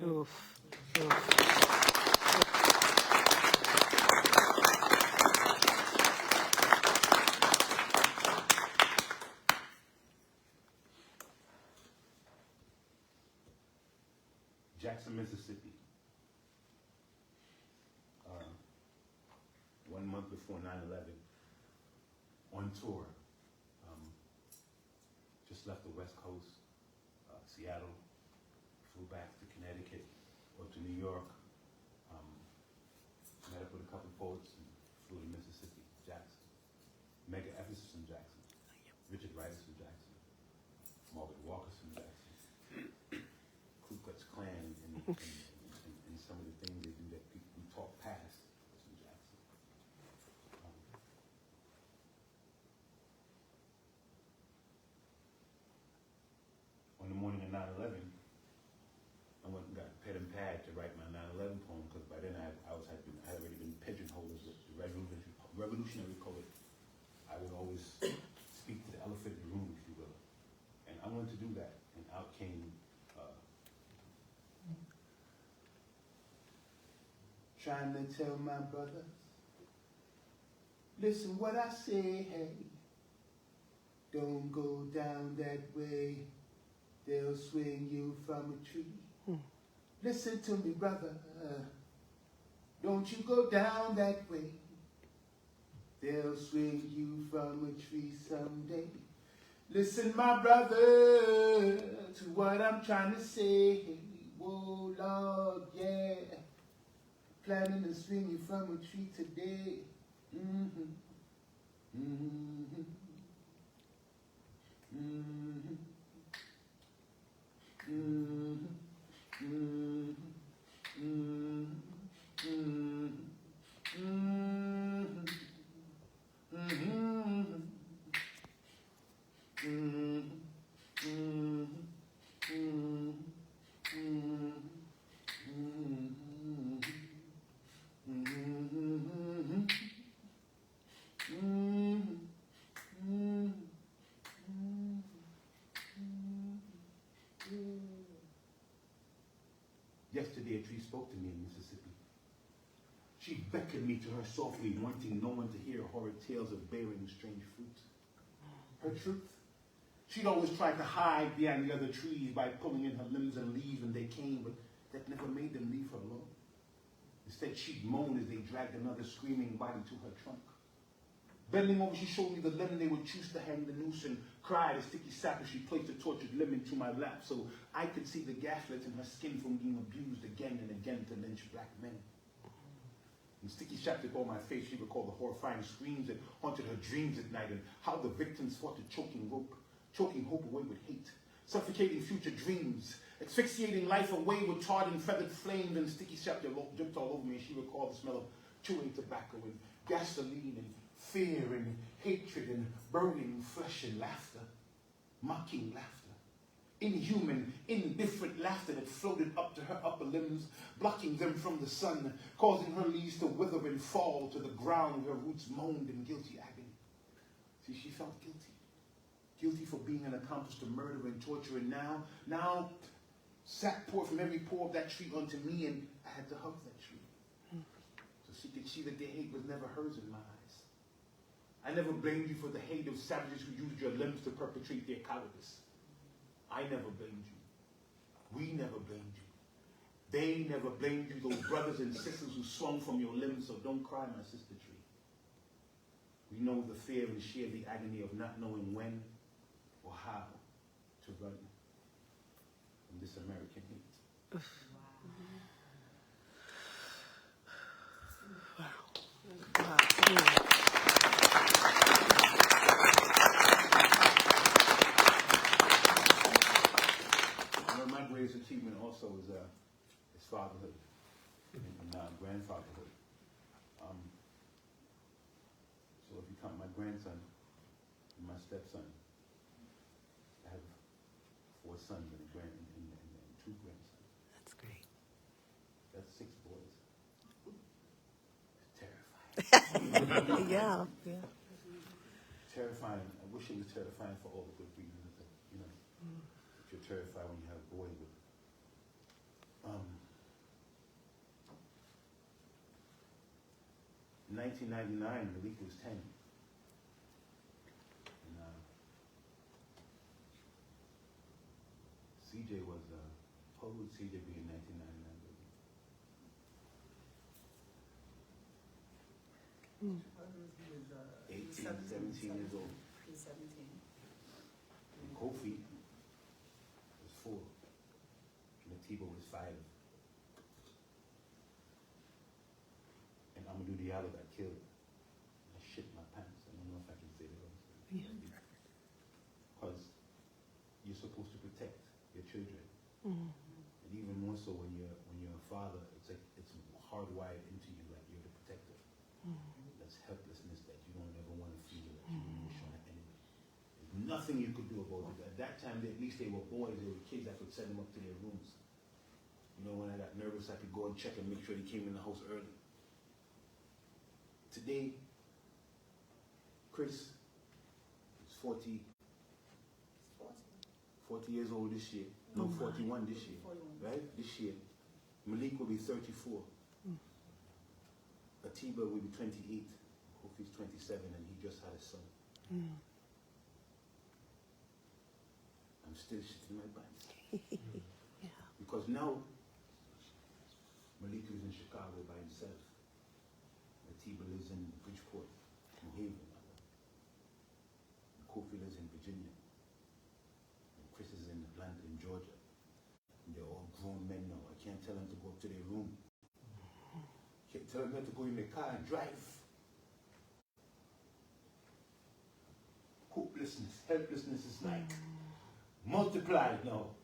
Oof. Jackson, Mississippi. 1 month before 9/11, on tour. Just left the West Coast, Seattle, flew back to Connecticut, or to New York, met up with a couple of poets, and flew to Mississippi, Jackson. Mega Ephesus from Jackson, Richard Rice from Jackson, Margaret Walker from Jackson, Ku Klux Klan, and some of the things they do that we talk past from Jackson. On the morning of 9/11, I went and got a pen and pad to write my 9/11 poem, because by then I had already been pigeonholed as the revolutionary poet. I would always speak to the elephant in the room, if you will. And I wanted to do that, and out came trying to tell my brothers, listen what I say, hey, don't go down that way, they'll swing you from a tree. Listen to me, brother, don't you go down that way, they'll swing you from a tree someday. Listen, my brother, to what I'm trying to say, whoa, Lord, yeah. Planning to swing you from a tree today. Yesterday, a tree spoke to me in Mississippi. She beckoned me to her softly, wanting no one to hear horrid tales of bearing strange fruit. Her truth? She'd always tried to hide behind the other trees by pulling in her limbs and leaves when they came, but that never made them leave her alone. Instead, she'd moan as they dragged another screaming body to her trunk. Bending over, she showed me the limb they would choose to hang the noose and cried a sticky sap as she placed the tortured limb into my lap so I could see the gaslights in her skin from being abused again and again to lynch black men. And sticky sap took all my face, she recalled the horrifying screams that haunted her dreams at night and how the victims fought to choking hope away with hate, suffocating future dreams, asphyxiating life away with tarred and feathered flames, and sticky sap dripped all over me as she recalled the smell of chewing tobacco and gasoline and fear and hatred and burning flesh and laughter, mocking laughter, inhuman, indifferent laughter that floated up to her upper limbs, blocking them from the sun, causing her leaves to wither and fall to the ground where her roots moaned in guilty agony. See, she felt guilty. Guilty for being an accomplice to murder and torture, and now sap poured from every pore of that tree onto me, and I had to hug that tree. So she could see that their hate was never hers in my eyes. I never blamed you for the hate of savages who used your limbs to perpetrate their cowardice. I never blamed you. We never blamed you. They never blamed you, those brothers and sisters who swung from your limbs, so don't cry, my sister tree. We know the fear and share the agony of not knowing when or how to run from this American hate. One of my greatest achievement also is fatherhood and grandfatherhood. So if you count my grandson and my stepson, I have 4 sons and 2 grandsons. That's great. That's 6 boys. It's terrifying. Yeah. Terrifying. I wish it was terrifying for all the good reasons that, if you're terrified when you have boys. But, 1999, Malik was 10. And CJ was, how old would CJ be in 1999? 18, 17 years old. He's 17. And Kofi was 4. Matiba was 5. And Amadou Diallo got killed. I shit my pants. I don't know if I can say that. Because you're supposed to protect your children. And even more so when you're a father, it's like it's hardwired into you, like you're the protector. That's helplessness that you don't ever want to feel, that you don't wish on an enemy. There's nothing you could do about it. At that time, at least they were boys, they were kids. I could send them up to their rooms. When I got nervous, I could go and check and make sure they came in the house early. Today, Chris is 40 years old this year. No, 41 this year. 41. Right? This year. Malik will be 34. Atiba will be 28. Kofi's 27 and he just had a son. I'm still shitting my pants. Because now, Malik lives in Chicago by himself. Atiba lives in Bridgeport, New Haven. Kofi lives in Virginia. And Chris is in Atlanta, in Georgia. And they're all grown men now. I can't tell them to go up to their room. Can't tell them not to go in their car and drive. Hopelessness, helplessness is like multiplied now.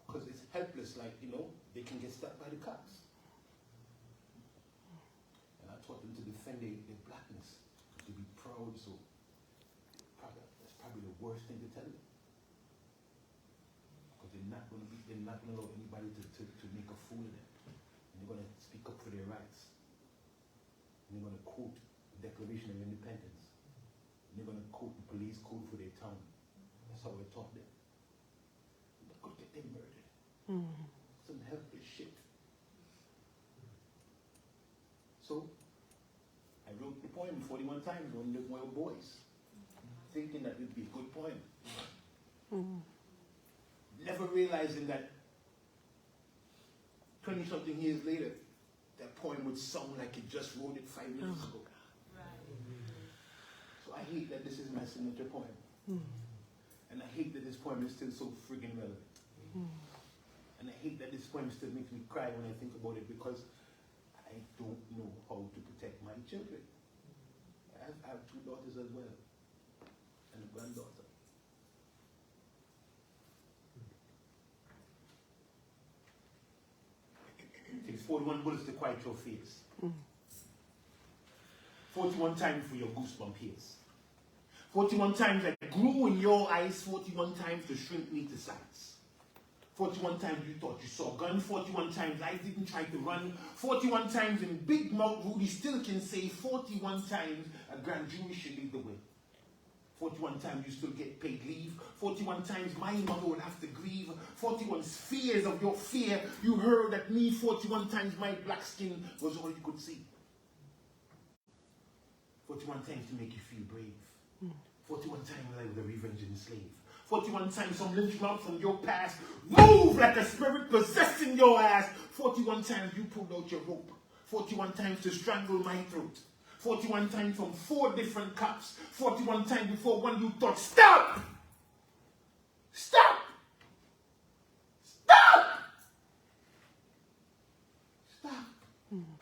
Because it's helpless, like, they can get stuck by the cops. And I taught them to defend their blackness, to be proud, so that's probably the worst thing to tell them. Because they're not going to allow anybody to make a fool of them. And they're going to speak up for their rights. And they're going to quote the Declaration of Independence. And they're going to quote the police code for their town. That's how we taught them. But go get them murdered. Some helpless shit. poem 41 times when we were boys, thinking that it would be a good poem. Never realizing that 20-something years later, that poem would sound like it just wrote it 5 minutes ago. So I hate that this is my signature poem. And I hate that this poem is still so friggin' relevant. And I hate that this poem still makes me cry when I think about it, because I don't know how to protect my children. I have 2 daughters as well, and a granddaughter. It takes 41 bullets to quiet your fears. 41 times for your goosebump ears. 41 times that grew in your eyes, 41 times to shrink me to size. 41 times you thought you saw a gun, 41 times I didn't try to run, 41 times in Big Mouth Rudy still can say, 41 times a grand jury should lead the way. 41 times you still get paid leave, 41 times my mother will have to grieve, 41 fears of your fear, you heard at me, 41 times my black skin was all you could see. 41 times to make you feel brave, 41 times I was a revenging slave. 41 times some lynch mob from your past move like a spirit possessing your ass. 41 times you pulled out your rope. 41 times to strangle my throat. 41 times from 4 different cops. 41 times before one you thought, stop! Stop! Stop! Stop! Stop.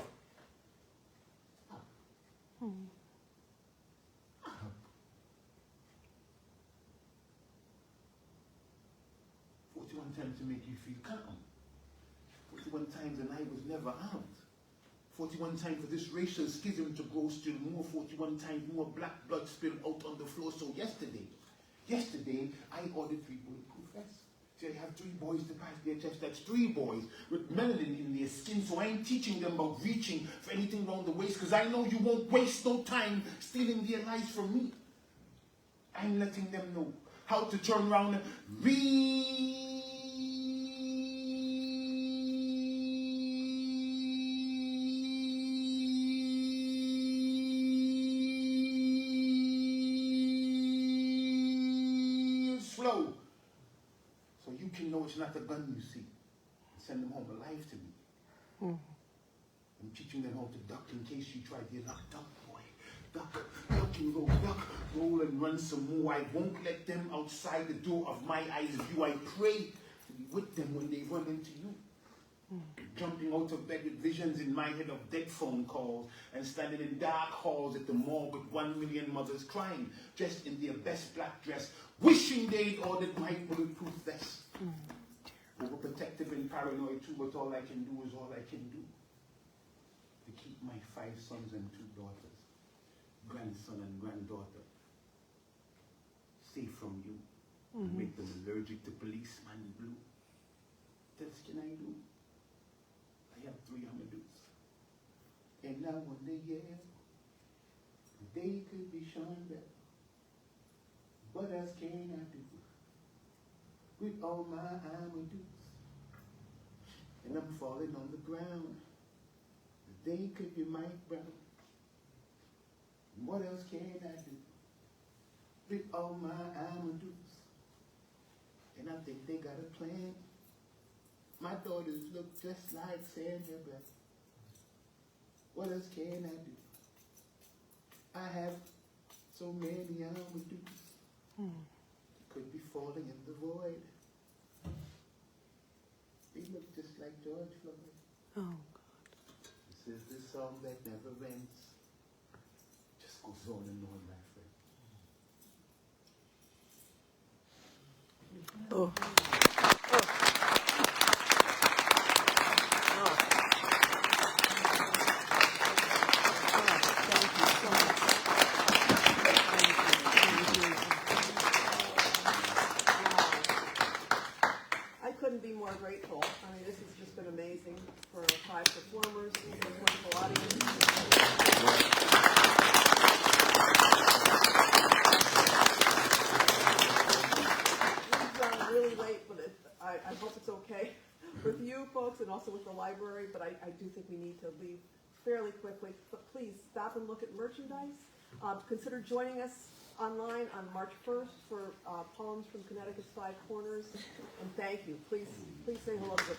41 times to make you feel calm. 41 times and I was never armed. 41 times for this racial schism to grow still more. 41 times more black blood spilled out on the floor. So yesterday, I ordered 3 bulletproof vests. See, I have 3 boys to pass their test. That's 3 boys with melanin in their skin. So I ain't teaching them about reaching for anything around the waist, because I know you won't waste no time stealing their lives from me. I'm letting them know how to turn around and slow, so you can know it's not a gun you see, and send them home alive to me. I'm teaching them how to duck in case you try to lock duck, boy. Duck, duck and roll, duck, roll and run some more. I won't let them outside the door of my eyes view. I pray to be with them when they run into you. Jumping out of bed with visions in my head of dead phone calls, and standing in dark halls at the morgue with 1 million mothers crying, dressed in their best black dress, wishing they'd ordered my bulletproof vest. Overprotective and paranoid too, but all I can do is all I can do to keep my 5 sons and 2 daughters, grandson and granddaughter, safe from you, and make them allergic to policeman blue. What else can I do? I have 3 Hamadoos. And I wonder, yeah, they could be shown better. What else can I do with all my Hamadoos? And I'm falling on the ground. They could be Mike Brown. What else can I do with all my Hamadoos? And I think they got a plan. My daughters look just like Sandra Bland. What else can I do? I have so many Hamadoos. Could be falling in the void. They look just like George Floyd. Oh, God. This is the song that never ends. Just goes on and on, my friend. Oh. Be more grateful. I mean, this has just been amazing for our 5 performers, this wonderful audience. We've gone really late, but I hope it's okay with you folks and also with the library, but I do think we need to leave fairly quickly, but please stop and look at merchandise. Consider joining us online on March 1st for Poems from Connecticut's Five Corners. And thank you. Please say hello to the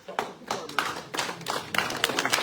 performers.